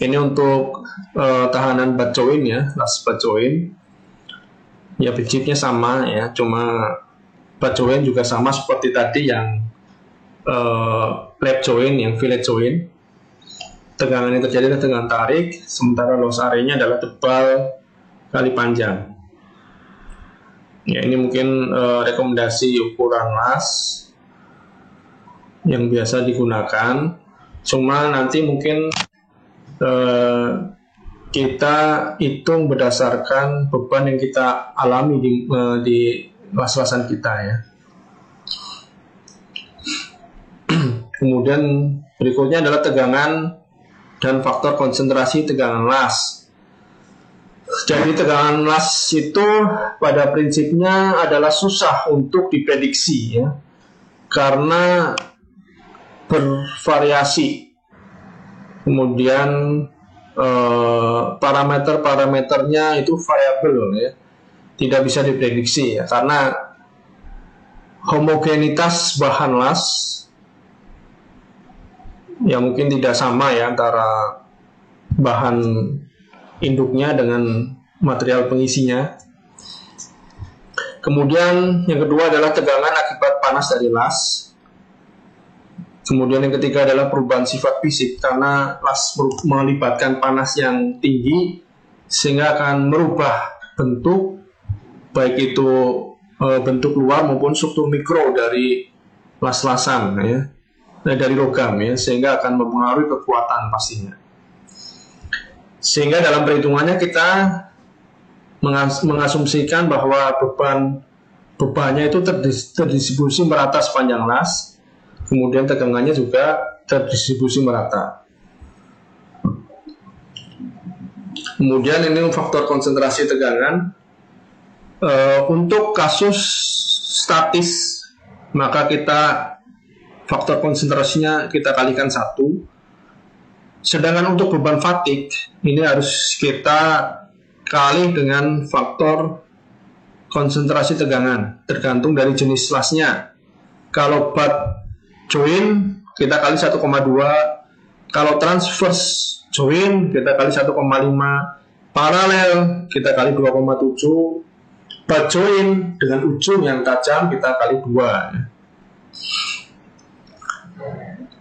[SPEAKER 1] Ini untuk tahanan butt joint, ya, las butt joint, ya, prinsipnya sama, ya, cuma butt joint juga sama seperti tadi yang lap joint, yang fillet joint. Tegangan yang terjadi adalah tegangan tarik, sementara luas areanya adalah tebal kali panjang. Ya, ini mungkin rekomendasi ukuran las yang biasa digunakan. Cuma nanti mungkin kita hitung berdasarkan beban yang kita alami di las-lasan kita, ya. Kemudian berikutnya adalah tegangan dan faktor konsentrasi tegangan las. Jadi tegangan las itu pada prinsipnya adalah susah untuk diprediksi, ya, karena bervariasi. Kemudian parameternya itu variabel, ya, tidak bisa diprediksi, ya, karena homogenitas bahan las ya mungkin tidak sama, ya, antara bahan induknya dengan material pengisinya. Kemudian yang kedua adalah tegangan akibat panas dari las. Kemudian yang ketiga adalah perubahan sifat fisik, karena las melibatkan panas yang tinggi sehingga akan merubah bentuk, baik itu bentuk luar maupun struktur mikro dari las-lasan, ya, dari logam, ya, sehingga akan mempengaruhi kekuatan pastinya. Sehingga dalam perhitungannya kita mengasumsikan bahwa bebannya itu terdistribusi merata sepanjang las, kemudian tegangannya juga terdistribusi merata. Kemudian ini faktor konsentrasi tegangan. Untuk kasus statis, maka kita faktor konsentrasinya kita kalikan 1. Sedangkan untuk beban fatigue ini harus kita kali dengan faktor konsentrasi tegangan, tergantung dari jenis lasnya. Kalau butt joint kita kali 1,2, kalau transverse joint kita kali 1,5, paralel kita kali 2,7, butt joint dengan ujung yang tajam kita kali 2.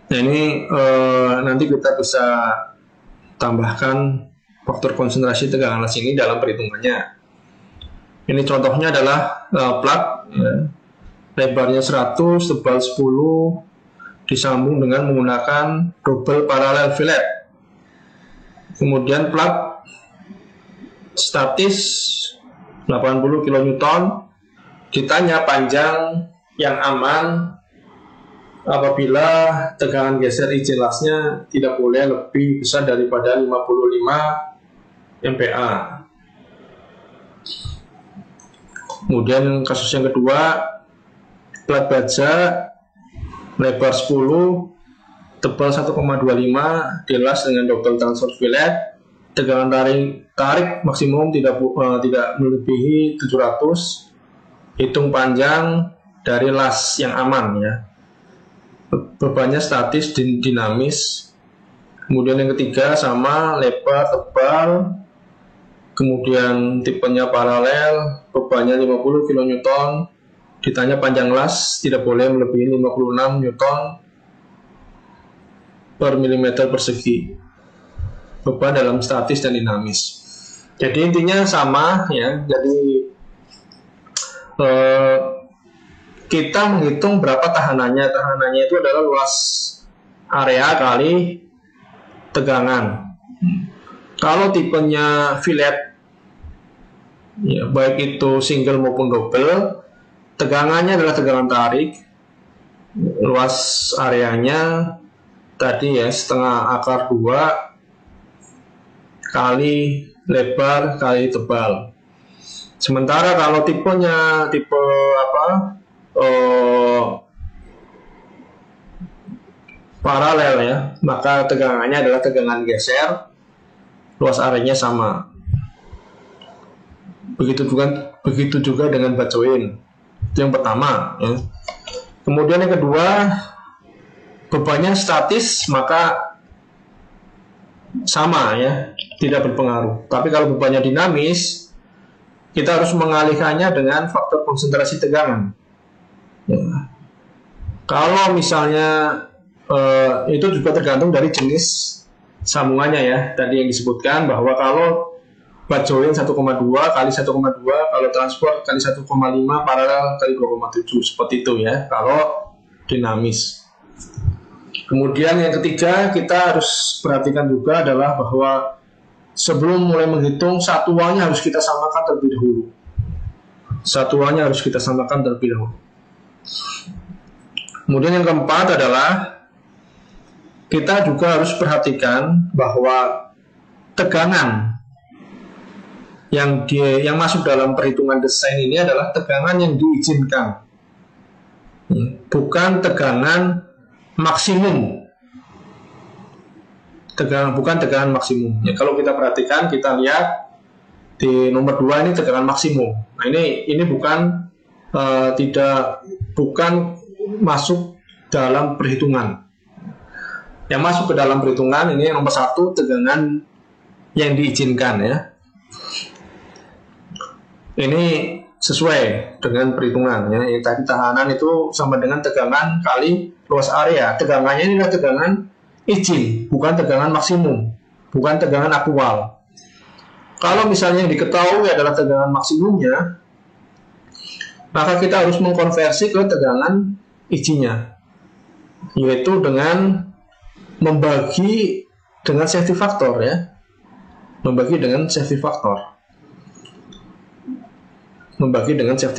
[SPEAKER 1] Nah, ini nanti kita bisa tambahkan faktor konsentrasi tegangan las ini dalam perhitungannya. Ini contohnya adalah plat ya. Lebarnya 100, tebal 10, disambung dengan menggunakan double parallel fillet. Kemudian plat statis 80 kN. Ditanya panjang yang aman apabila tegangan geser izin lasnya tidak boleh lebih besar daripada 55 MPa. Kemudian kasus yang kedua, plat baja lebar 10, tebal 1,25, dilas dengan double transfer fillet, tegangan tarik maksimum tidak melebihi 700, hitung panjang dari las yang aman ya. Bebannya statis dinamis. Kemudian yang ketiga sama, lebar tebal, kemudian tipenya paralel, bebannya 50 kN, ditanya panjang las tidak boleh melebihi 56 Newton per milimeter persegi. Beban dalam statis dan dinamis. Jadi intinya sama ya. Jadi kita menghitung berapa tahanannya. Tahanannya itu adalah luas area kali tegangan. Kalau tipenya fillet, ya, baik itu single maupun double, tegangannya adalah tegangan tarik, luas areanya tadi ya setengah akar 2 kali lebar kali tebal. Sementara kalau tipenya tipe paralel ya, maka tegangannya adalah tegangan geser, luas areanya sama. Begitu juga dengan bajoin. Itu yang pertama ya. Kemudian yang kedua, bebannya statis maka sama ya, tidak berpengaruh. Tapi kalau bebannya dinamis, kita harus mengalihkannya dengan faktor konsentrasi tegangan ya. Kalau misalnya itu juga tergantung dari jenis sambungannya ya. Tadi yang disebutkan bahwa kalau bajoin 1,2 kali 1,2, kalau transport kali 1,5, paralel kali 2,7, seperti itu ya kalau dinamis. Kemudian yang ketiga kita harus perhatikan juga adalah bahwa sebelum mulai menghitung, satuannya harus kita samakan terlebih dahulu. Kemudian yang keempat adalah kita juga harus perhatikan bahwa tegangan yang masuk dalam perhitungan desain ini adalah tegangan yang diizinkan, bukan tegangan maksimum. Bukan tegangan maksimum. Ya, kalau kita perhatikan, kita lihat di nomor 2 ini tegangan maksimum. Nah ini bukan masuk dalam perhitungan. Yang masuk ke dalam perhitungan ini nomor 1, tegangan yang diizinkan ya. Ini sesuai dengan perhitungan ya. Yang tadi tahanan itu sama dengan tegangan kali luas area. Tegangannya ini adalah tegangan izin, bukan tegangan maksimum, bukan tegangan aktual. Kalau misalnya yang diketahui adalah tegangan maksimumnya, maka kita harus mengkonversi ke tegangan izinnya, yaitu dengan membagi dengan safety factor ya. Membagi dengan safety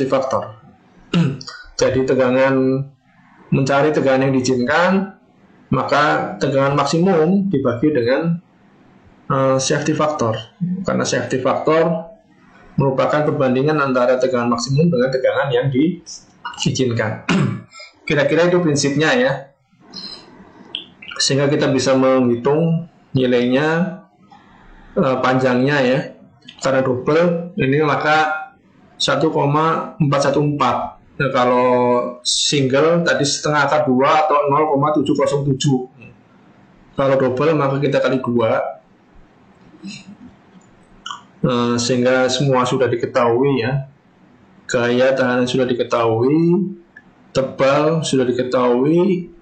[SPEAKER 1] factor. Jadi mencari tegangan yang diizinkan, maka tegangan maksimum dibagi dengan safety factor, karena safety factor merupakan perbandingan antara tegangan maksimum dengan tegangan yang diizinkan. Kira-kira itu prinsipnya ya, sehingga kita bisa menghitung nilainya, panjangnya ya. Karena double ini maka 1,414. Nah, kalau single tadi setengah akar 2 atau 0,707. Kalau double maka kita kali 2. Sehingga semua sudah diketahui ya. Gaya tahanan sudah diketahui, tebal sudah diketahui,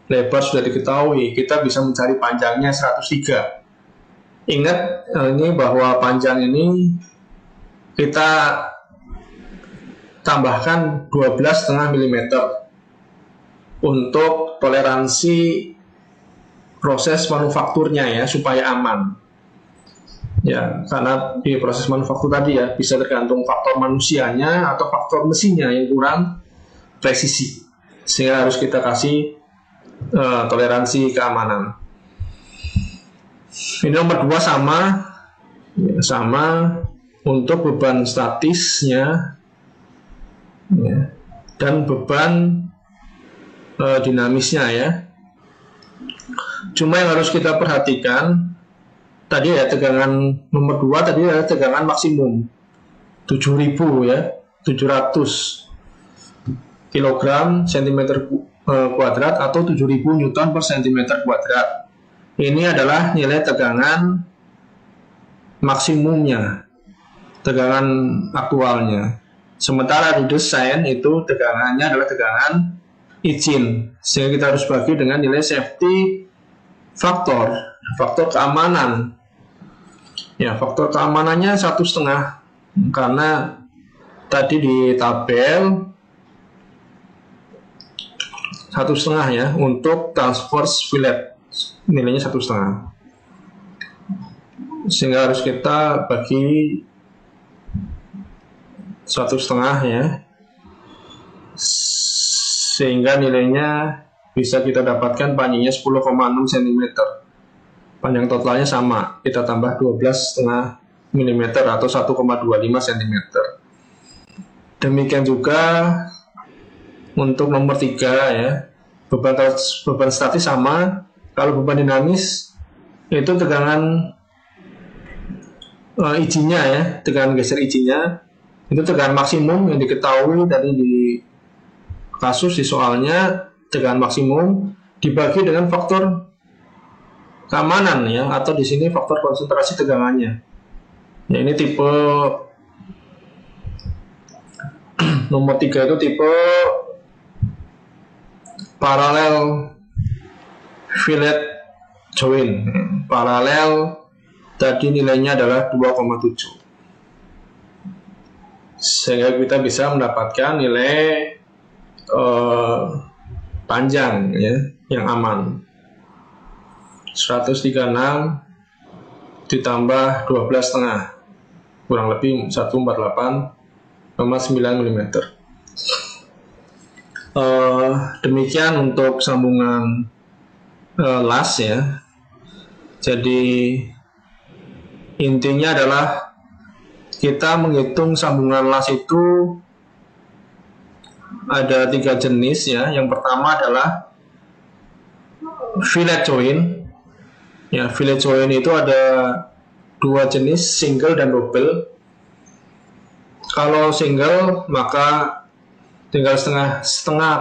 [SPEAKER 1] lebar sudah diketahui. Kita bisa mencari panjangnya 103. Ingat ini bahwa panjang ini kita tambahkan 12,5 mm untuk toleransi proses manufakturnya ya, supaya aman. Ya, karena di proses manufaktur tadi ya bisa tergantung faktor manusianya atau faktor mesinnya yang kurang presisi, sehingga harus kita kasih toleransi keamanan. Ini nomor 2 sama untuk beban statisnya ya, dan beban dinamisnya ya. Cuma yang harus kita perhatikan tadi ya, tegangan nomor 2 tadi adalah tegangan maksimum 7.000 ya, 700 kg cm kuadrat atau 7.000 Newton per cm kuadrat. Ini adalah nilai tegangan maksimumnya, tegangan aktualnya. Sementara di desain itu tegangannya adalah tegangan izin, sehingga kita harus bagi dengan nilai safety faktor keamanan. Ya, faktor keamanannya 1,5, karena tadi di tabel 1,5 ya untuk transverse fillet, nilainya 1,5, sehingga harus kita bagi 1,5 ya, sehingga nilainya bisa kita dapatkan panjangnya 10,6 cm. Panjang totalnya sama, kita tambah 12,5 mm atau 1,25 cm. Demikian juga untuk nomor 3 ya, beban statis sama. Kalau beban dinamis itu tegangan izinnya ya, tegangan geser izinnya itu tegangan maksimum yang diketahui tadi di kasus di soalnya. Tegangan maksimum dibagi dengan faktor keamanan ya, atau di sini faktor konsentrasi tegangannya. Ya, ini tipe nomor 3 itu tipe parallel fillet joint. Paralel tadi nilainya adalah 2,7, sehingga kita bisa mendapatkan nilai panjang ya yang aman. 136 ditambah 12,5 kurang lebih 148,9 mm. Demikian untuk sambungan las ya. Jadi intinya adalah kita menghitung sambungan las itu ada 3 jenis ya. Yang pertama adalah fillet joint. Ya, fillet joint itu ada 2 jenis, single dan double. Kalau single maka tinggal setengah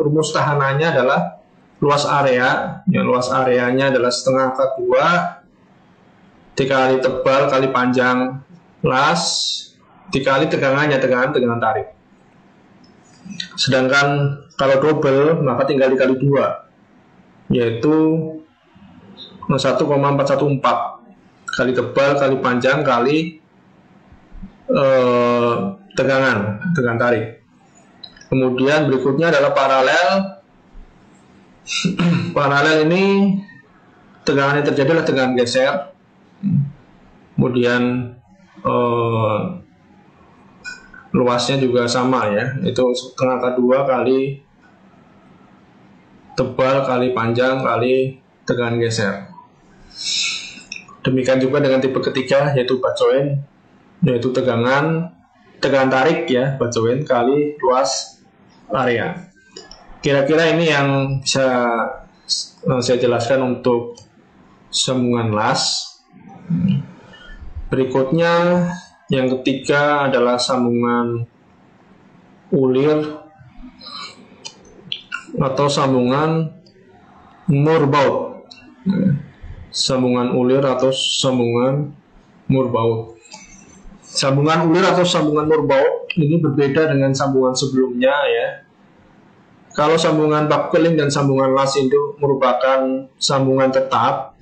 [SPEAKER 1] rumus tahanannya adalah luas area. Ya, luas areanya adalah setengah K2 dikali tebal kali panjang las dikali tegangannya, tegangan tarik. Sedangkan kalau double maka tinggal dikali 2, yaitu 1,414 kali tebal kali panjang kali tegangan tarik. Kemudian berikutnya adalah paralel. Paralel ini tegangan yang terjadi adalah tegangan geser. Kemudian luasnya juga sama ya, itu setengah K2 kali tebal kali panjang kali tegangan geser. Demikian juga dengan tipe ketiga, yaitu butt joint, yaitu tegangan tarik ya, butt joint kali luas area. Kira-kira ini yang bisa saya jelaskan untuk sambungan las. Berikutnya yang ketiga adalah sambungan ulir atau sambungan Moore-Baud. Sambungan ulir atau sambungan Moore-Baud. Sambungan ulir atau sambungan Moore-Baud ini berbeda dengan sambungan sebelumnya ya. Kalau sambungan buckling dan sambungan las itu merupakan sambungan tetap,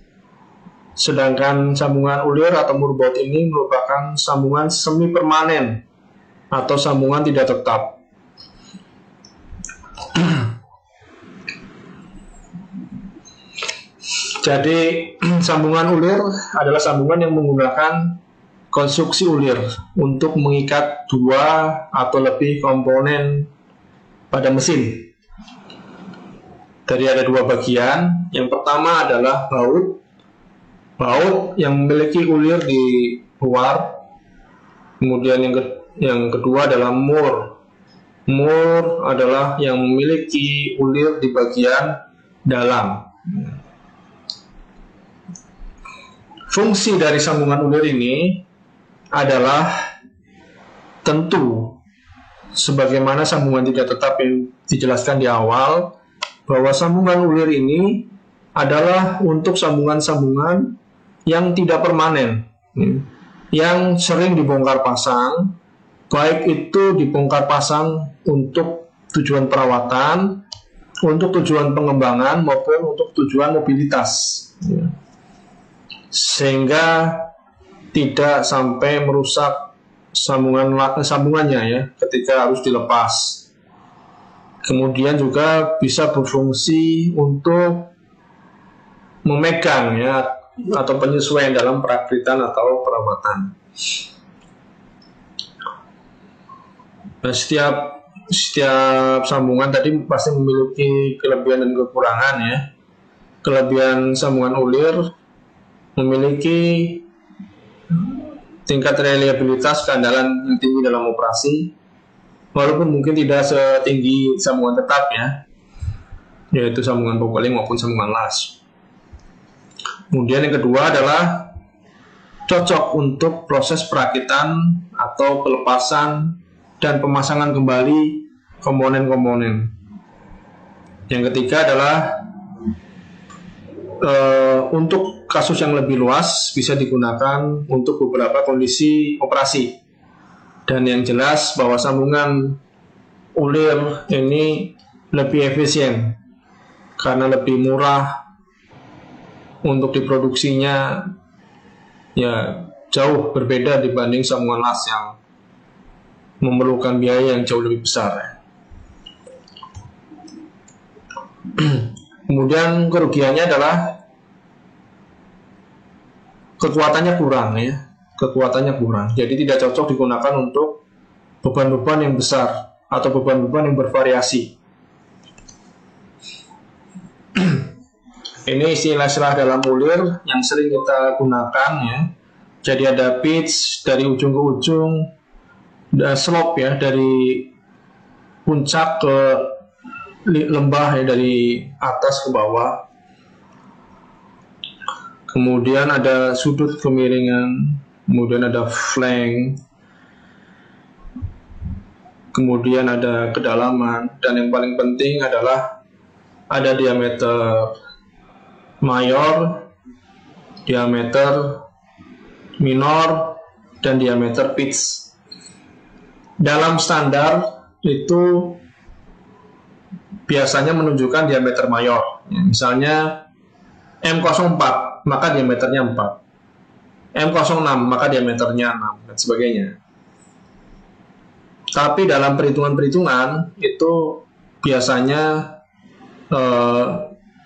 [SPEAKER 1] sedangkan sambungan ulir atau Moore-Baud ini merupakan sambungan semi permanen atau sambungan tidak tetap. Jadi sambungan ulir adalah sambungan yang menggunakan konstruksi ulir untuk mengikat dua atau lebih komponen pada mesin. Jadi ada dua bagian. Yang pertama adalah baut. Baut yang memiliki ulir di luar. Kemudian yang kedua adalah mur. Mur adalah yang memiliki ulir di bagian dalam. Fungsi dari sambungan ulir ini adalah tentu sebagaimana sambungan tidak tetap yang dijelaskan di awal, bahwa sambungan ulir ini adalah untuk sambungan-sambungan yang tidak permanen, yang sering dibongkar pasang, baik itu dibongkar pasang untuk tujuan perawatan, untuk tujuan pengembangan, maupun untuk tujuan mobilitas, sehingga tidak sampai merusak sambungannya ya ketika harus dilepas. Kemudian juga bisa berfungsi untuk memegang ya atau penyesuaian dalam perakritan atau perawatan. Nah, setiap sambungan tadi pasti memiliki kelebihan dan kekurangan ya. Kelebihan sambungan ulir memiliki tingkat reliabilitas keandalan yang tinggi dalam operasi, walaupun mungkin tidak setinggi sambungan tetap ya, yaitu sambungan popeling maupun sambungan las. Kemudian yang kedua adalah cocok untuk proses perakitan atau pelepasan dan pemasangan kembali komponen-komponen. Yang ketiga adalah untuk kasus yang lebih luas bisa digunakan untuk beberapa kondisi operasi. Dan yang jelas bahwa sambungan ulir ini lebih efisien karena lebih murah untuk diproduksinya, ya jauh berbeda dibanding sambungan las yang memerlukan biaya yang jauh lebih besar. Kemudian kerugiannya adalah kekuatannya kurang ya, kekuatannya kurang. Jadi tidak cocok digunakan untuk beban-beban yang besar atau beban-beban yang bervariasi. Ini istilah-istilah dalam ulir yang sering kita gunakan ya. Jadi ada pitch dari ujung ke ujung, dan slope ya dari puncak ke lembah ya, dari atas ke bawah. Kemudian ada sudut kemiringan, kemudian ada flank, kemudian ada kedalaman, dan yang paling penting adalah ada diameter mayor, diameter minor, dan diameter pitch. Dalam standar itu biasanya menunjukkan diameter mayor. Misalnya M04, maka diameternya 4. M06, maka diameternya 6, dan sebagainya. Tapi dalam perhitungan-perhitungan itu biasanya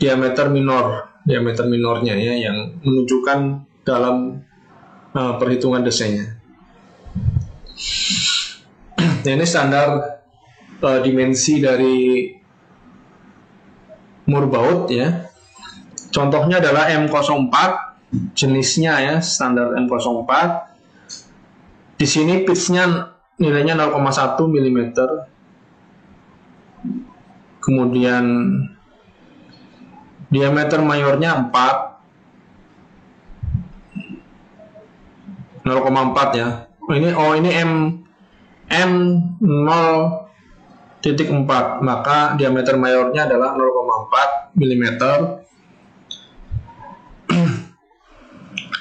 [SPEAKER 1] diameter minornya ya, yang menunjukkan dalam perhitungan desainnya. Nah, ini standar dimensi dari mur baut ya. Contohnya adalah M04, jenisnya ya, standar M04. Di sini pitch-nya nilainya 0,1 mm. Kemudian diameter mayornya 0,4 ya. Ini M0.4, maka diameter mayornya adalah 0,4 mm.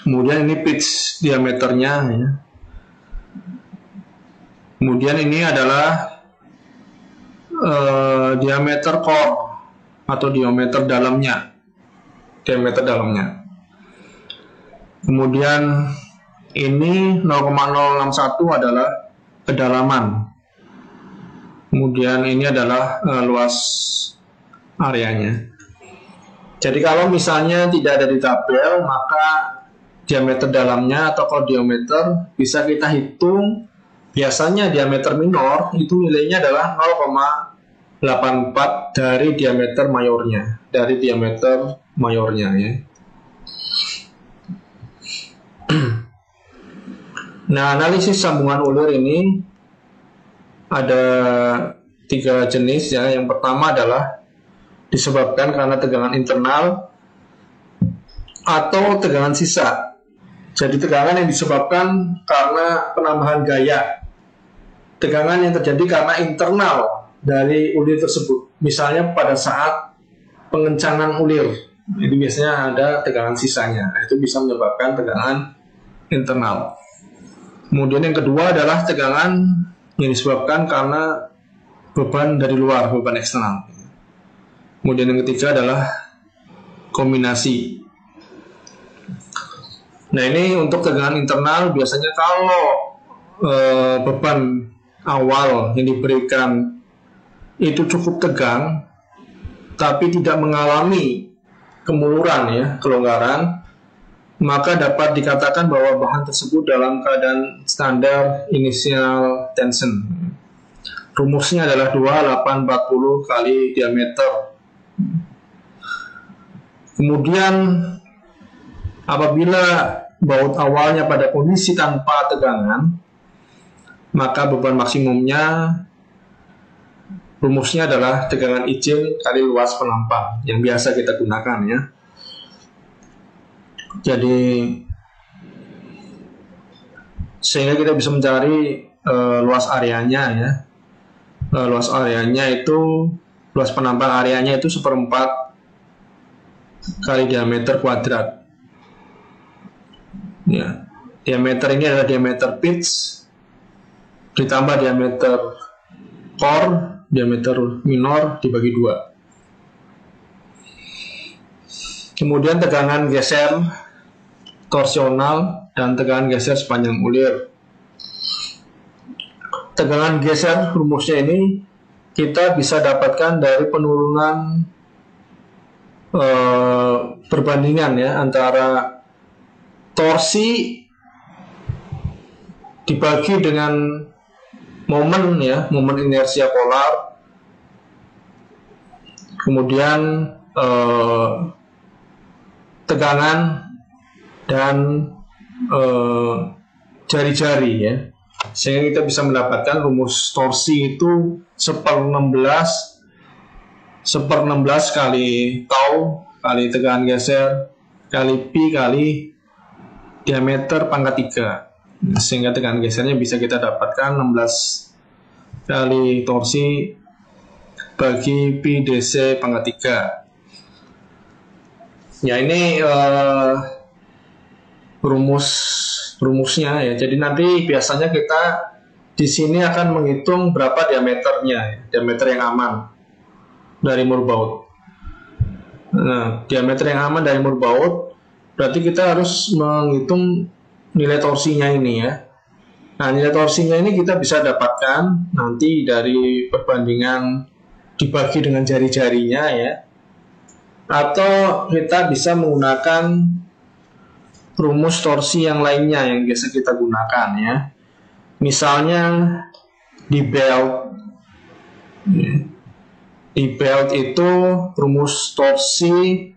[SPEAKER 1] Kemudian ini pitch diameternya ya. Kemudian ini adalah diameter core atau diameter dalamnya. Kemudian ini 0,061 adalah kedalaman. Kemudian ini adalah luas areanya. Jadi kalau misalnya tidak ada di tabel, maka diameter dalamnya atau cordiometer bisa kita hitung. Biasanya diameter minor itu nilainya adalah 0,84 dari diameter mayornya, ya. Nah, analisis sambungan ulir ini ada 3 jenis, ya. Yang pertama adalah disebabkan karena tegangan internal atau tegangan sisa. Jadi tegangan yang disebabkan karena penambahan gaya. Tegangan yang terjadi karena internal dari ulir tersebut. Misalnya pada saat pengencangan ulir, itu biasanya ada tegangan sisanya. Nah, itu bisa menyebabkan tegangan internal. Kemudian yang kedua adalah tegangan yang disebabkan karena beban dari luar, beban eksternal. Kemudian yang ketiga adalah kombinasi. Nah, ini untuk tegangan internal biasanya kalau beban awal yang diberikan itu cukup tegang, tapi tidak mengalami kemuluran, ya, kelonggaran, maka dapat dikatakan bahwa bahan tersebut dalam keadaan standar initial tension. Rumusnya adalah 2840 kali diameter. Kemudian apabila baut awalnya pada kondisi tanpa tegangan, maka beban maksimumnya rumusnya adalah tegangan izin kali luas penampang yang biasa kita gunakan, ya. Jadi sehingga kita bisa mencari luas areanya, ya. Luas areanya itu, luas penampang areanya itu 1/4 kali diameter kuadrat. Ya. Diameter ini adalah diameter pitch ditambah diameter core, diameter minor dibagi 2. Kemudian tegangan geser torsional dan tegangan geser sepanjang ulir. Tegangan geser rumusnya ini kita bisa dapatkan dari penurunan perbandingan, ya, antara torsi dibagi dengan momen, ya, momen inersia polar, kemudian tegangan dan jari-jari, ya, sehingga kita bisa mendapatkan rumus torsi itu 1/16 kali tau kali tegangan geser kali pi kali diameter pangkat 3, sehingga tegangan gesernya bisa kita dapatkan 16 kali torsi bagi pi dc pangkat 3. Ya, ini rumusnya, ya. Jadi nanti biasanya kita di sini akan menghitung berapa diameternya, ya, diameter yang aman dari mur baut. Nah, diameter yang aman dari mur baut berarti kita harus menghitung nilai torsinya ini, ya. Nah, nilai torsinya ini kita bisa dapatkan nanti dari perbandingan dibagi dengan jari-jarinya, ya. Atau kita bisa menggunakan rumus torsi yang lainnya yang biasa kita gunakan, ya. Misalnya di belt. Di belt itu rumus torsi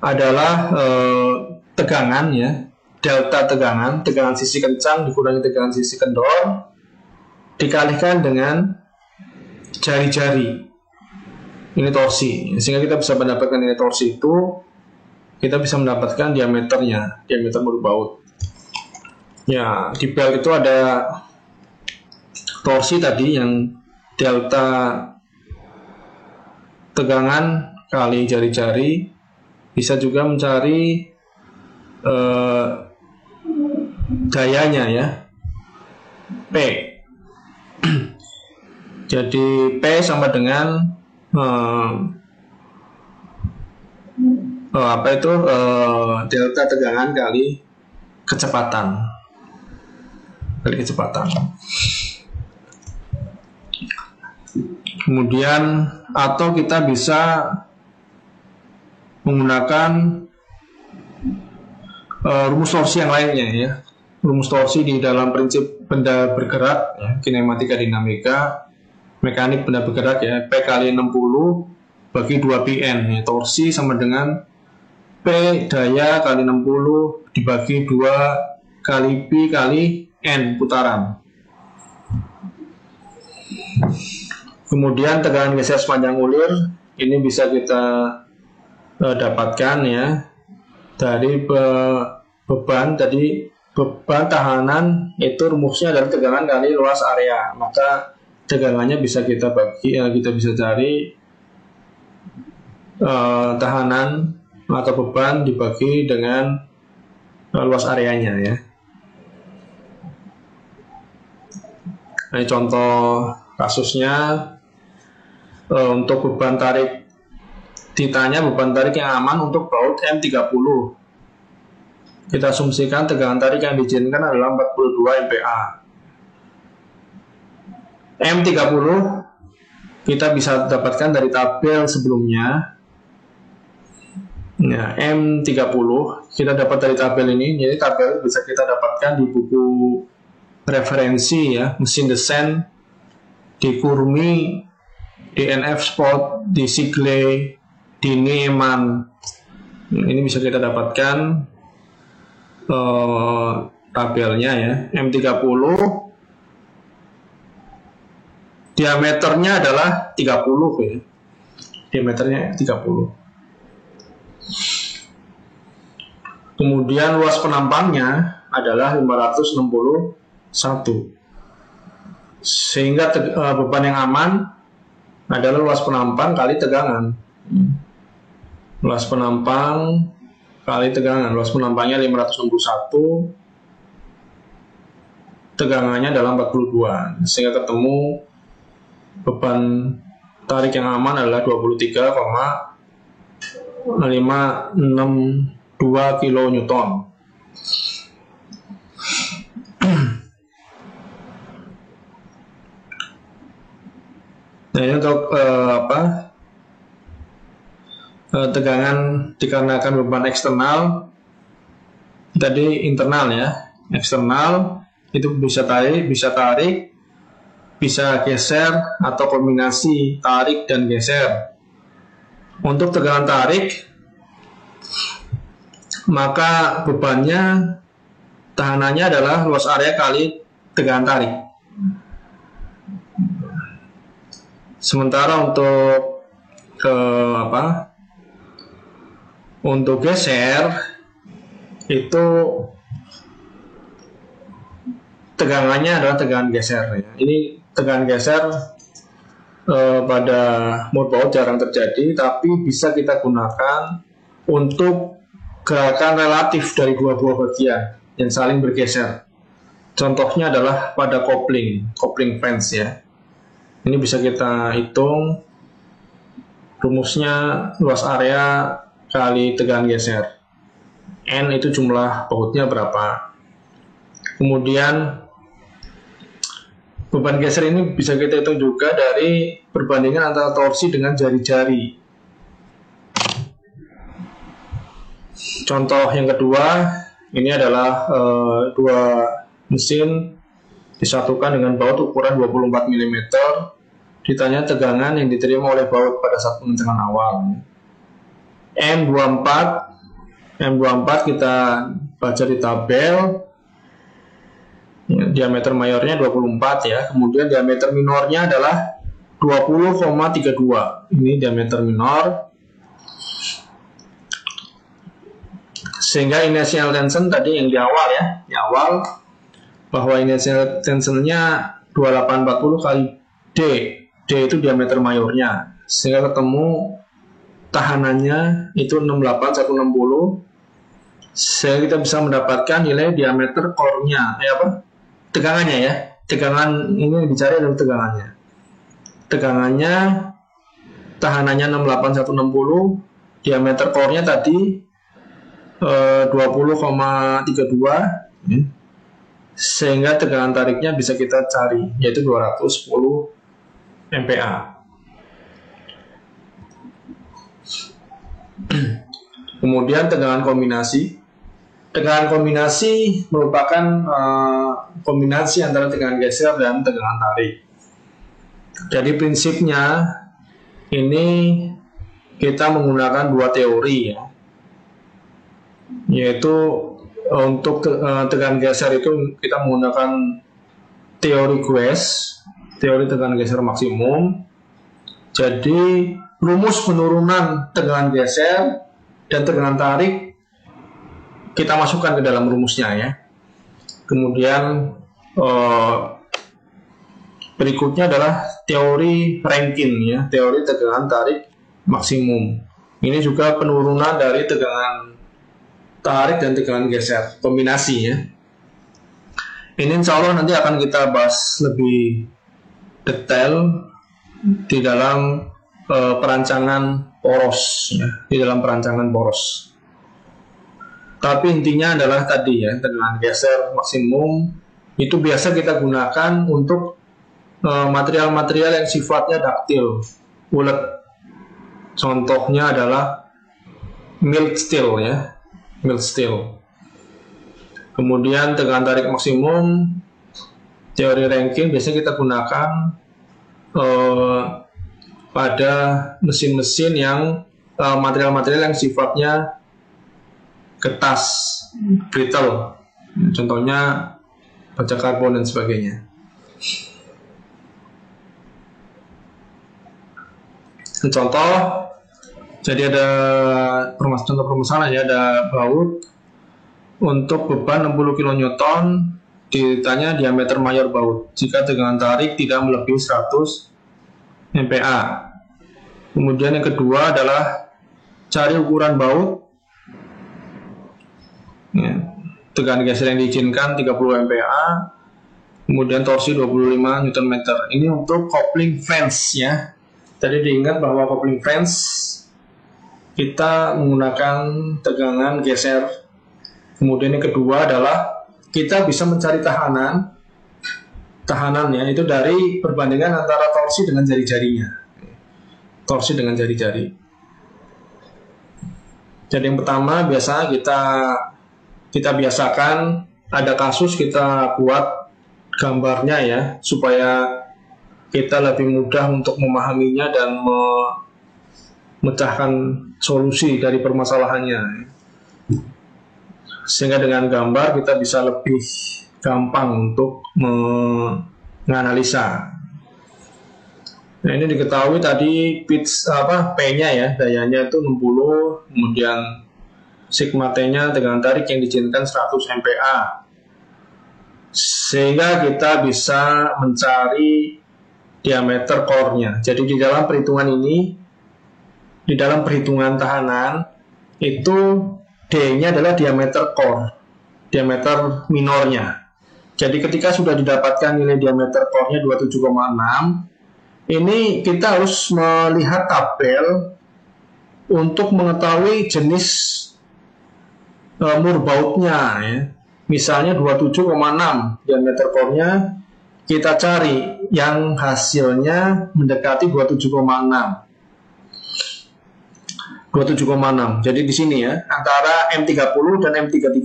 [SPEAKER 1] adalah tegangan, ya. Delta tegangan sisi kencang dikurangi tegangan sisi kendor dikalikan dengan jari-jari. Ini torsi, sehingga kita bisa mendapatkan nilai torsi itu, kita bisa mendapatkan diameternya, diameter mur baut. Ya, di belt itu ada torsi tadi yang delta tegangan kali jari-jari. Bisa juga mencari dayanya, ya, P. Jadi P sama dengan delta tegangan kali kecepatan. kali kecepatan. Kemudian atau kita bisa menggunakan rumus torsi yang lainnya ya. Rumus torsi di dalam prinsip benda bergerak ya, kinematika dinamika, mekanik benda bergerak ya, P kali 60 bagi 2 Pn ya. Torsi sama dengan P daya kali 60 dibagi 2 kali Pi kali N putaran. Kemudian tegangan geser sepanjang ulir ini bisa kita dapatkan ya dari beban tadi. Beban tahanan itu rumusnya adalah tegangan kali luas area, maka tegangannya bisa kita bagi, kita bisa cari tahanan atau beban dibagi dengan luas areanya ya. Ini contoh kasusnya untuk beban tarik, ditanya beban tarik yang aman untuk baut M30. Kita asumsikan tegangan tarik yang diizinkan adalah 42 MPa. M30 kita bisa dapatkan dari tabel sebelumnya. Nah, M30 kita dapat dari tabel ini. Jadi tabel bisa kita dapatkan di buku referensi ya, mesin desain, di Kurmi, di NF Sport, di Sigley, di Nieman. Ini bisa kita dapatkan tabelnya ya. M30 diameternya adalah 30 ya. Diameternya 30. Kemudian luas penampangnya adalah 561. Sehingga beban yang aman adalah luas penampang kali tegangan. Luas penampang kali tegangan, luas penampangnya 561, tegangannya adalah 42, sehingga ketemu beban tarik yang aman adalah 23,562 kN. Nah, ini untuk tegangan dikarenakan beban eksternal, tadi internal ya, eksternal itu bisa tarik, bisa geser atau kombinasi tarik dan geser. Untuk tegangan tarik, maka bebannya, tahanannya adalah luas area kali tegangan tarik. Sementara untuk untuk geser itu tegangannya adalah tegangan geser ya. Ini tegangan geser pada motorboat jarang terjadi, tapi bisa kita gunakan untuk gerakan relatif dari dua buah bagian yang saling bergeser. Contohnya adalah pada coupling fence ya. Ini bisa kita hitung rumusnya luas area kali tegangan geser. N itu jumlah bautnya berapa. Kemudian beban geser ini bisa kita hitung juga dari perbandingan antara torsi dengan jari-jari. Contoh yang kedua, ini adalah dua mesin disatukan dengan baut ukuran 24 mm. Ditanya tegangan yang diterima oleh baut pada saat pengencengan awal. M24 kita baca di tabel ya, diameter mayornya 24 ya, kemudian diameter minornya adalah 20,32. Ini diameter minor, sehingga inertial tension tadi yang di awal ya, di awal bahwa inertial tensionnya 2840 kali D itu diameter mayornya, sehingga ketemu tahanannya itu 68160, sehingga kita bisa mendapatkan nilai diameter core-nya tegangannya ya. Tegangan ini dicari adalah tegangannya tahanannya 68160, diameter core-nya tadi 20,32 sehingga tegangan tariknya bisa kita cari, yaitu 210 MPa. Kemudian tegangan kombinasi. Tegangan kombinasi merupakan kombinasi antara tegangan geser dan tegangan tarik. Jadi prinsipnya ini kita menggunakan dua teori ya, yaitu untuk tegangan geser itu kita menggunakan teori Guess, teori tegangan geser maksimum. Jadi rumus penurunan tegangan geser dan tegangan tarik kita masukkan ke dalam rumusnya ya. Kemudian berikutnya adalah teori Rankine ya, teori tegangan tarik maksimum. Ini juga penurunan dari tegangan tarik dan tegangan geser, kombinasi ya. Ini insya Allah nanti akan kita bahas lebih detail di dalam perancangan poros ya, di dalam perancangan poros. Tapi intinya adalah tadi ya, tegangan geser maksimum itu biasa kita gunakan untuk material-material yang sifatnya daktil, ulet. Contohnya adalah mild steel ya, mild steel. Kemudian tegangan tarik maksimum teori Rankine biasanya kita gunakan pada mesin-mesin yang material-material yang sifatnya kertas, brittle, contohnya baja karbon dan sebagainya. Contoh, jadi ada contoh permasalahan ya, ada baut untuk beban 60 kN, ditanya diameter mayor baut jika tegangan tarik tidak melebihi 100 MPa. Kemudian yang kedua adalah cari ukuran baut ya, tegangan geser yang diizinkan 30 MPa, kemudian torsi 25 Nm. Ini untuk coupling flange ya. Tadi diingat bahwa coupling flange kita menggunakan tegangan geser. Kemudian yang kedua adalah kita bisa mencari tahanannya itu dari perbandingan antara torsi dengan jari-jarinya. Torsi dengan jari-jari. Jadi yang pertama biasa kita biasakan, ada kasus kita buat gambarnya ya, supaya kita lebih mudah untuk memahaminya dan memecahkan solusi dari permasalahannya. Sehingga dengan gambar kita bisa lebih gampang untuk menganalisa. Nah, ini diketahui tadi P-nya ya, dayanya itu 60, kemudian sigma T-nya tegangan tarik yang diizinkan 100 MPa. Sehingga kita bisa mencari diameter core-nya. Jadi di dalam perhitungan ini, di dalam perhitungan tahanan, itu D-nya adalah diameter core, diameter minornya. Jadi ketika sudah didapatkan nilai diameter core-nya 27,6, ini kita harus melihat tabel untuk mengetahui jenis mur bautnya ya. Misalnya 27,6 diameter core-nya, kita cari yang hasilnya mendekati 27,6. 27,6. Jadi di sini ya, antara M30 dan M33.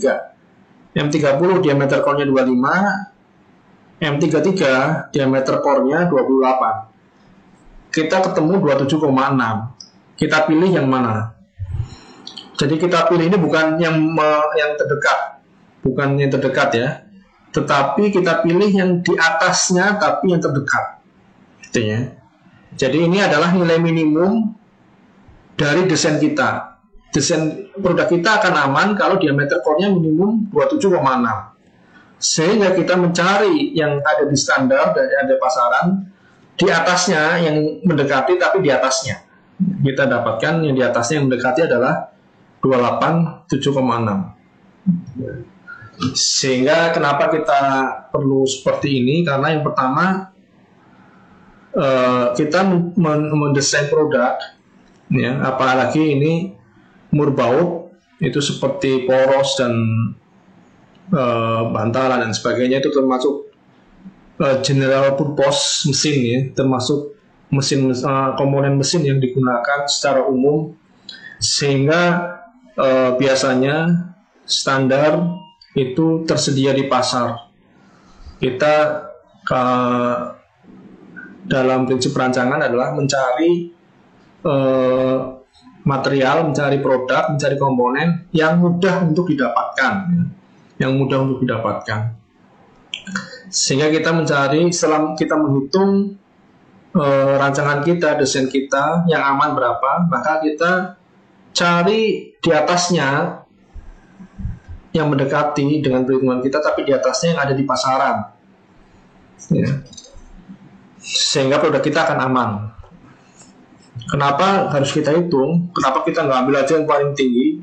[SPEAKER 1] M30 diameter core-nya 25, M33 diameter core-nya 28. Kita ketemu 27,6. Kita pilih yang mana? Jadi kita pilih ini bukan yang terdekat, bukan yang terdekat ya, tetapi kita pilih yang di atasnya tapi yang terdekat, gitu ya. Jadi ini adalah nilai minimum dari desain kita. Desain produk kita akan aman kalau diameter core-nya minimum 27,6. Sehingga kita mencari yang ada di standar dan ada pasaran di atasnya yang mendekati, tapi di atasnya kita dapatkan yang di atasnya yang mendekati adalah 28,7,6. Sehingga kenapa kita perlu seperti ini? Karena yang pertama kita mendesain produk ya, apalagi ini mur baut itu seperti poros dan bantalan dan sebagainya, itu termasuk general purpose mesin ya, termasuk komponen mesin yang digunakan secara umum, sehingga biasanya standar itu tersedia di pasar. Kita dalam prinsip perancangan adalah mencari material, mencari produk, mencari komponen yang mudah untuk didapatkan, sehingga kita mencari, setelah kita menghitung rancangan kita, desain kita yang aman berapa, maka kita cari di atasnya yang mendekati dengan perhitungan kita, tapi di atasnya yang ada di pasaran ya, sehingga produk kita akan aman. Kenapa harus kita hitung? Kenapa kita nggak ambil aja yang paling tinggi?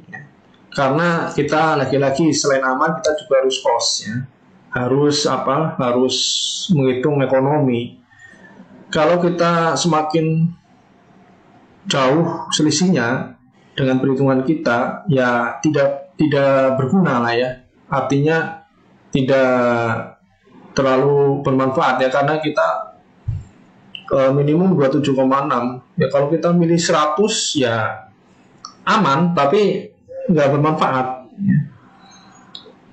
[SPEAKER 1] Karena kita lagi-lagi selain aman, kita juga harus cost ya. Harus menghitung ekonomi. Kalau kita semakin jauh selisihnya dengan perhitungan kita, ya tidak berguna lah ya. Artinya tidak terlalu bermanfaat ya, karena kita minimum 27,6 ya. Kalau kita milih 100 ya aman, tapi nggak bermanfaat ya.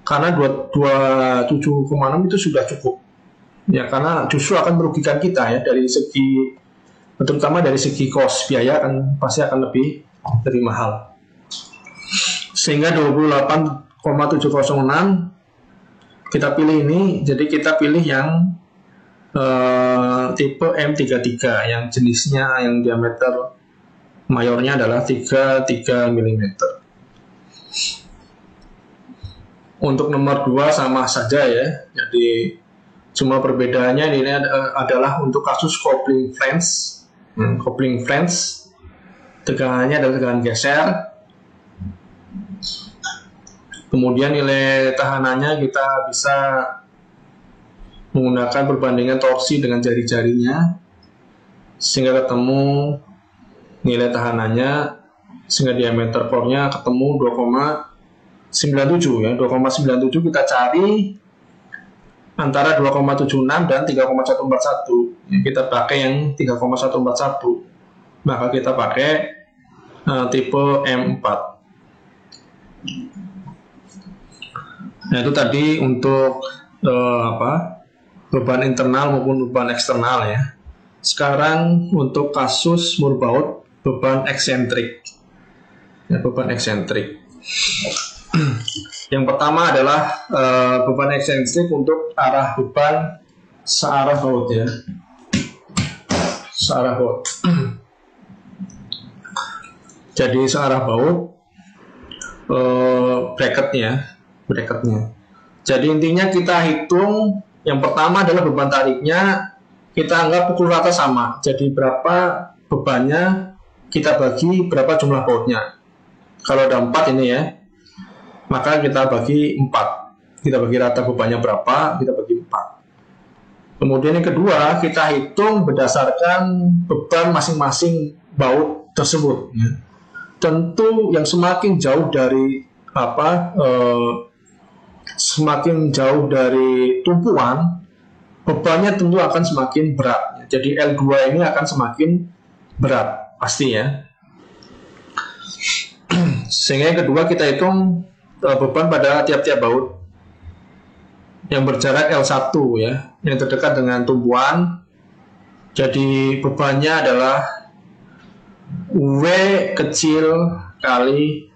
[SPEAKER 1] Karena 27,6 itu sudah cukup ya, karena justru akan merugikan kita ya, dari segi, terutama dari segi cost, biaya pasti akan lebih mahal. Sehingga 28,706 kita pilih ini. Jadi kita pilih yang tipe M33 yang jenisnya, yang diameter mayornya adalah 33 mm. Untuk nomor 2 sama saja ya. Jadi cuma perbedaannya ini adalah untuk kasus coupling flange. Coupling flange, tegangannya adalah tegangan geser. Kemudian nilai tahanannya kita bisa menggunakan perbandingan torsi dengan jari-jarinya, sehingga ketemu nilai tahanannya, sehingga diameter core-nya ketemu 2,97 ya. 2,97 kita cari antara 2,76 dan 3,141 ya, kita pakai yang 3,141, maka kita pakai tipe M4. Nah, itu tadi untuk beban internal maupun beban eksternal ya. Sekarang untuk kasus murbaut beban eksentrik ya, beban eksentrik. Yang pertama adalah beban eksentrik untuk arah beban searah baut ya, searah baut. Jadi searah baut bracketnya. Jadi intinya kita hitung, yang pertama adalah beban tariknya, kita anggap pukul rata sama. Jadi berapa bebannya kita bagi berapa jumlah bautnya. Kalau ada 4 ini ya, maka kita bagi 4. Kita bagi rata bebannya berapa, kita bagi 4. Kemudian yang kedua, kita hitung berdasarkan beban masing-masing baut tersebut ya. Tentu yang semakin jauh dari semakin jauh dari tumpuan, bebannya tentu akan semakin berat. Jadi L2 ini akan semakin berat, pasti ya. Sehingga yang kedua kita hitung beban pada tiap-tiap baut yang berjarak L1 ya, yang terdekat dengan tumpuan. Jadi bebannya adalah W kecil kali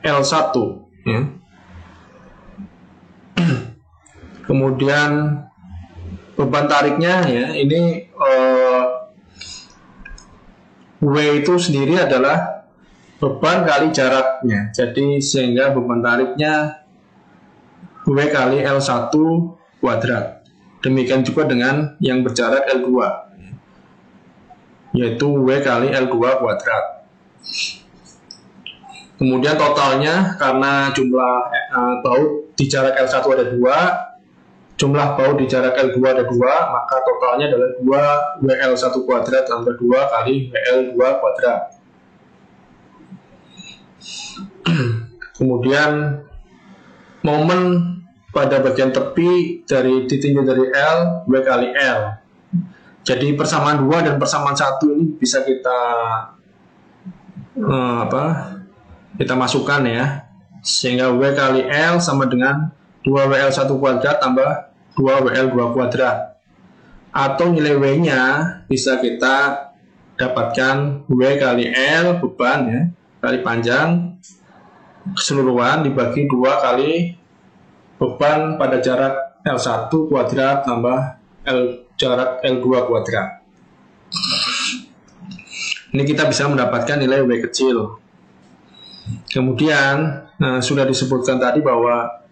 [SPEAKER 1] L1 ya. Kemudian beban tariknya ya, ini W itu sendiri adalah beban kali jaraknya. Jadi sehingga beban tariknya W kali L1 kuadrat. Demikian juga dengan yang berjarak L2, yaitu W kali L2 kuadrat. Kemudian totalnya, karena jumlah baut di jarak L1 ada 2, jumlah baut di jarak L2 ada 2, maka totalnya adalah 2 WL1 kuadrat tambah 2 kali WL2 kuadrat. Kemudian momen pada bagian tepi ditinjau dari L, W kali L. Jadi persamaan 2 dan persamaan 1 ini bisa kita masukkan ya. Sehingga W kali L sama dengan 2WL1 kuadrat tambah 2WL2 kuadrat. Atau nilai W-nya bisa kita dapatkan W kali L beban ya, kali panjang keseluruhan dibagi 2 kali beban pada jarak L1 kuadrat tambah jarak L2 kuadrat. Ini kita bisa mendapatkan nilai W kecil. Kemudian sudah disebutkan tadi bahwa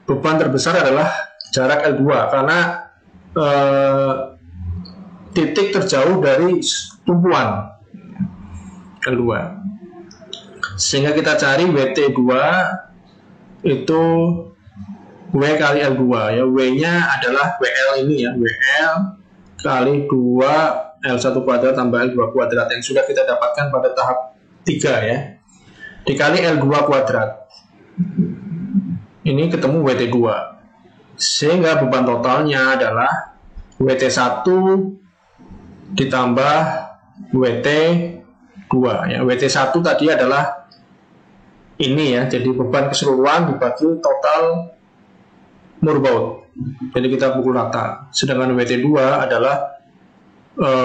[SPEAKER 1] beban terbesar adalah jarak L2 karena titik terjauh dari tumpuan L2. Sehingga kita cari WT2 itu W kali L2 ya. W-nya adalah WL ini ya, WL kali 2 L1 kuadrat tambah L2 kuadrat yang sudah kita dapatkan pada tahap 3 ya. Dikali L2 kuadrat. Ini ketemu WT2. Sehingga beban totalnya adalah WT1 ditambah WT2 ya. WT1 tadi adalah ini ya, jadi beban keseluruhan dibagi total murbaut. Jadi kita pukul rata. Sedangkan WT2 adalah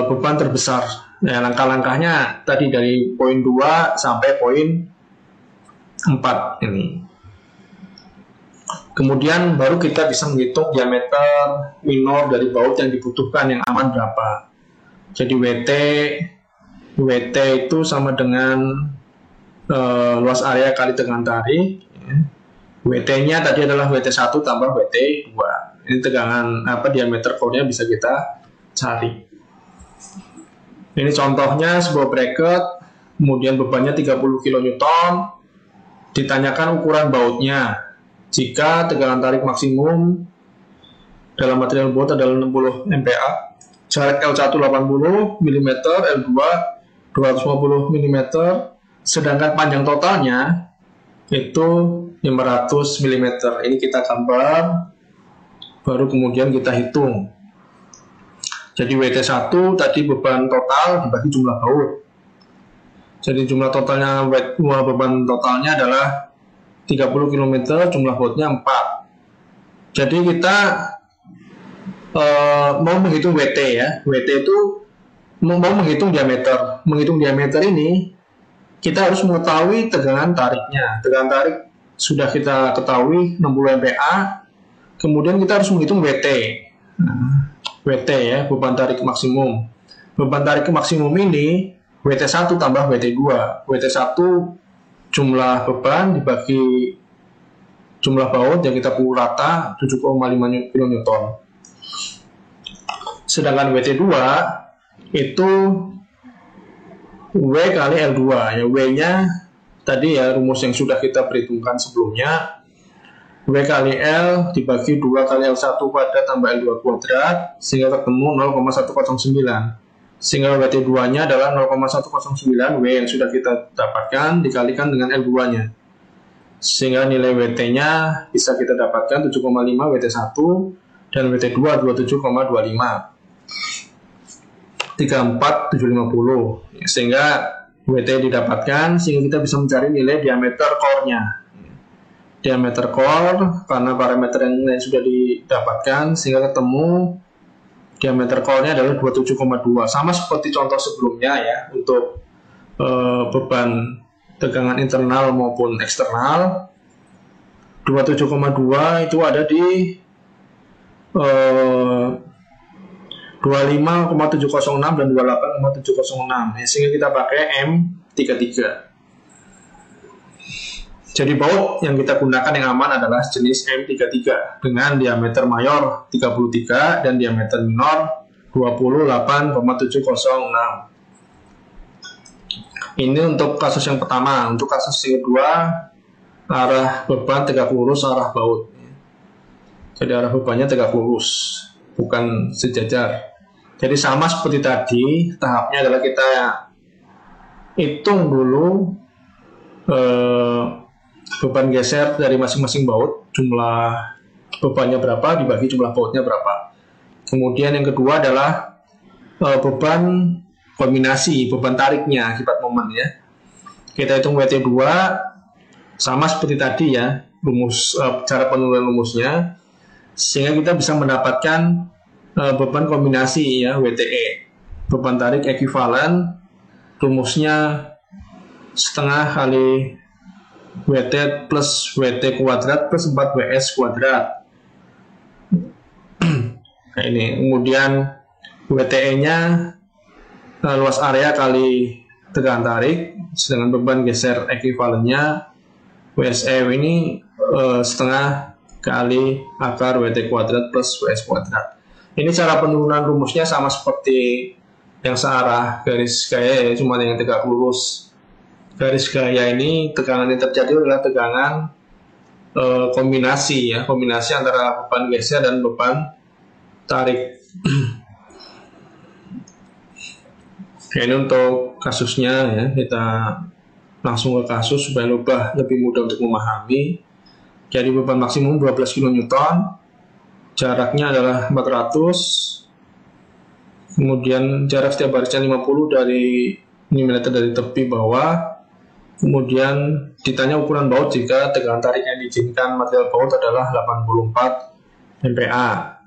[SPEAKER 1] beban terbesar. Nah, langkah-langkahnya tadi dari poin 2 sampai poin 4 ini. Kemudian baru kita bisa menghitung diameter minor dari baut yang dibutuhkan yang aman berapa. Jadi WT itu sama dengan luas area kali tegangan tarik. WT-nya tadi adalah WT1 tambah WT2. Ini tegangan diameter core-nya bisa kita cari. Ini contohnya sebuah bracket, kemudian bebannya 30 kN, ditanyakan ukuran bautnya. Jika tegangan tarik maksimum dalam material baut adalah 60 MPa, jarak L1 80 mm, L2 250 mm, sedangkan panjang totalnya itu 500 mm. Ini kita gambar, baru kemudian kita hitung. Jadi WT1 tadi beban total dibagi jumlah baut. Jadi jumlah totalnya, beban totalnya adalah 30 km, jumlah bautnya 4. Jadi kita mau menghitung WT ya. WT itu mau menghitung diameter. Menghitung diameter ini kita harus mengetahui tegangan tariknya. Tegangan tarik sudah kita ketahui 60 MPa. Kemudian kita harus menghitung WT. WT ya, beban tarik maksimum. Beban tarik maksimum ini WT1 tambah WT2. WT1 jumlah beban dibagi jumlah baut yang kita pukul rata 7,5 kN. Sedangkan WT2 itu W kali L2 ya. W-nya tadi ya rumus yang sudah kita perhitungkan sebelumnya, W kali L dibagi 2 kali L1 kuadrat tambah L2 kuadrat sehingga ketemu 0,109. Sehingga WT2-nya adalah 0,109 W yang sudah kita dapatkan dikalikan dengan L2-nya. Sehingga nilai WT-nya bisa kita dapatkan 7,5 WT1 dan WT2 27,25. 34750. Sehingga WT didapatkan sehingga kita bisa mencari nilai diameter core-nya. Diameter core karena parameter yang lain sudah didapatkan sehingga ketemu diameter core-nya adalah 27,2. Sama seperti contoh sebelumnya ya, untuk beban tegangan internal maupun eksternal 27,2 itu ada di 25,706 dan 28,706 ya, sehingga kita pakai M33. Jadi baut yang kita gunakan yang aman adalah jenis M33 dengan diameter mayor 33 dan diameter minor 28,706. Ini untuk kasus yang pertama. Untuk kasus yang kedua, arah beban tegak lurus arah baut. Jadi arah bebannya tegak lurus, bukan sejajar. Jadi sama seperti tadi, tahapnya adalah kita hitung dulu beban geser dari masing-masing baut, jumlah bebannya berapa dibagi jumlah bautnya berapa. Kemudian yang kedua adalah beban kombinasi, beban tariknya akibat momen ya. Kita hitung WT2 sama seperti tadi ya, rumus cara penurunan rumusnya, sehingga kita bisa mendapatkan beban kombinasi ya, WTE. Beban tarik ekuivalen rumusnya setengah kali WT plus WT kuadrat plus 4WS kuadrat. Nah ini, kemudian WTE-nya luas area kali tegangan tarik, sedangkan beban geser ekuivalennya WSE ini setengah kali akar WT kuadrat plus WS kuadrat. Ini cara penurunan rumusnya sama seperti yang searah garis gaya ya, cuma yang tegak lurus. Garis gaya ini tegangan yang terjadi adalah tegangan kombinasi ya, kombinasi antara beban geser dan beban tarik. Ini untuk kasusnya ya, kita langsung ke kasus supaya lebih mudah untuk memahami. Jadi beban maksimum 12 kN, jaraknya adalah 400, kemudian jarak setiap barisnya 50 dari mm dari tepi bawah. Kemudian ditanya ukuran baut jika tegangan tarik yang diizinkan material baut adalah 84 MPa.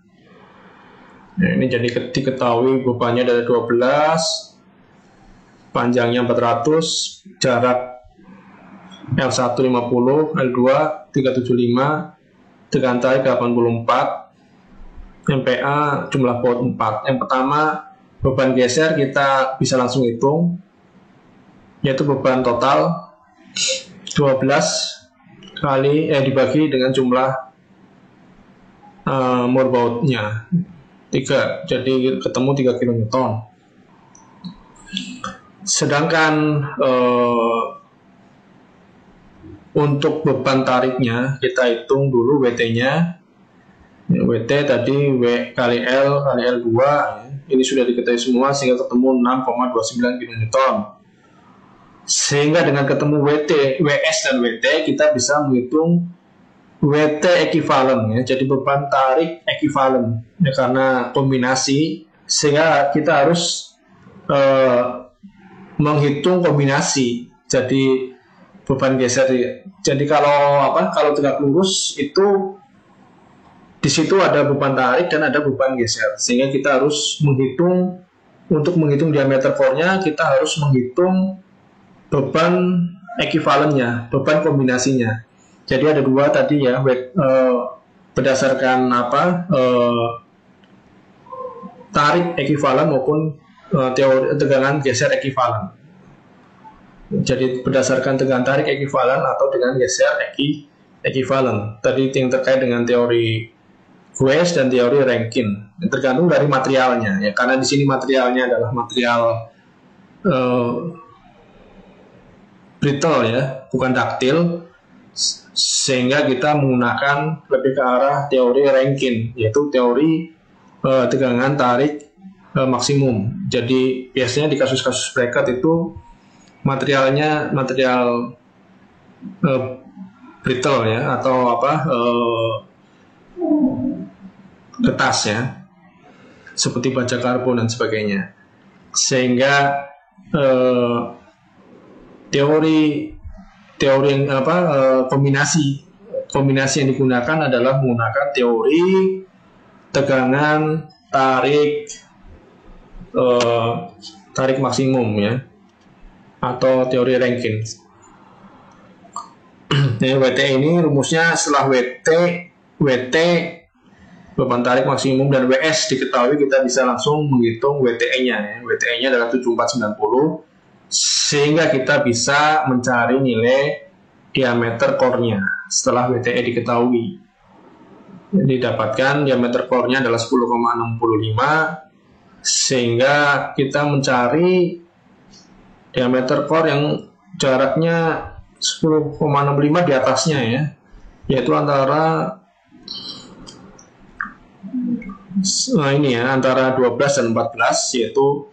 [SPEAKER 1] Nah, ini jadi diketahui bebannya dari 12, panjangnya 400, jarak L1 50, L2 375, tegangan tarik 84, MPa jumlah baut 4. Yang pertama, beban geser kita bisa langsung hitung, yaitu beban total 12 kali dibagi dengan jumlah mur bautnya 3, jadi ketemu 3 kN. Sedangkan untuk beban tariknya kita hitung dulu WT-nya. WT tadi W kali L kali L2 ya. Ini sudah diketahui semua sehingga ketemu 6,29 kN. Sehingga dengan ketemu WT, WS dan WT kita bisa menghitung WT ekuivalen ya. Jadi beban tarik ekuivalen ya, karena kombinasi sehingga kita harus menghitung kombinasi. Jadi beban geser. Jadi kalau tegak lurus itu di situ ada beban tarik dan ada beban geser, sehingga kita harus menghitung, untuk menghitung diameter core-nya kita harus menghitung beban ekuivalennya, beban kombinasinya. Jadi ada dua tadi ya, berdasarkan tarik ekuivalen maupun teori tegangan geser ekuivalen. Jadi berdasarkan tegangan tarik ekuivalen atau dengan geser ekuivalen. Tadi yang terkait dengan teori Guess dan teori Rankine, tergantung dari materialnya ya, karena di sini materialnya adalah material brittle ya, bukan daktil, sehingga kita menggunakan lebih ke arah teori Rankine, yaitu teori tegangan tarik maksimum. Jadi biasanya di kasus-kasus bracket itu materialnya material brittle ya, atau kertas ya, seperti baja karbon dan sebagainya, sehingga teori kombinasi yang digunakan adalah menggunakan teori tegangan tarik maksimum ya, atau teori Rankine. Nah, WT ini rumusnya setelah WT beban tarik maksimum dan WS diketahui, kita bisa langsung menghitung WTE-nya ya. WTE-nya adalah 7490, sehingga kita bisa mencari nilai diameter core-nya setelah WTE diketahui. Jadi dapatkan diameter core-nya adalah 10,65, sehingga kita mencari diameter core yang jaraknya 10,65 di atasnya ya, yaitu antara antara 12 dan 14, yaitu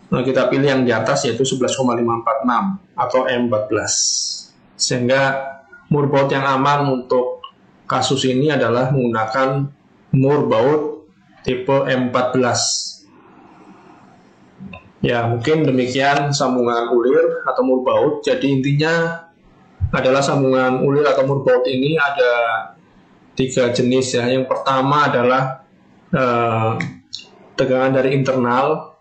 [SPEAKER 1] kita pilih yang di atas, yaitu 11,546 atau M14, sehingga mur baut yang aman untuk kasus ini adalah menggunakan Moore baud tipe M14. Ya, mungkin demikian sambungan ulir atau Moore baud. Jadi intinya adalah sambungan ulir atau Moore baud ini ada 3 jenis ya. Yang pertama adalah tegangan dari internal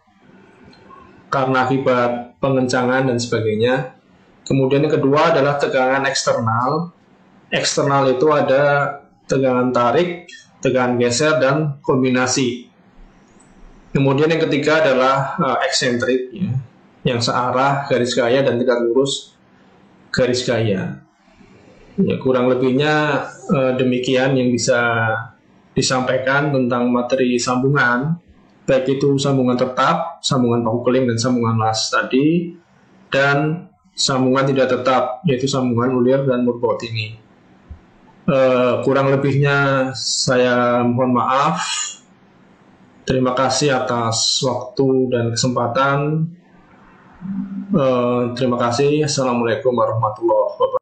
[SPEAKER 1] karena akibat pengencangan dan sebagainya. Kemudian yang kedua adalah tegangan eksternal. Eksternal itu ada tegangan tarik, tegangan geser, dan kombinasi. Kemudian yang ketiga adalah eksentrik, ya, yang searah garis gaya dan tegak lurus garis gaya. Ya, kurang lebihnya demikian yang bisa disampaikan tentang materi sambungan, baik itu sambungan tetap, sambungan paku keling, dan sambungan las tadi, dan sambungan tidak tetap, yaitu sambungan ulir dan Moore baud ini. Kurang lebihnya saya mohon maaf. Terima kasih atas waktu dan kesempatan. Terima kasih. Assalamualaikum warahmatullahi wabarakatuh.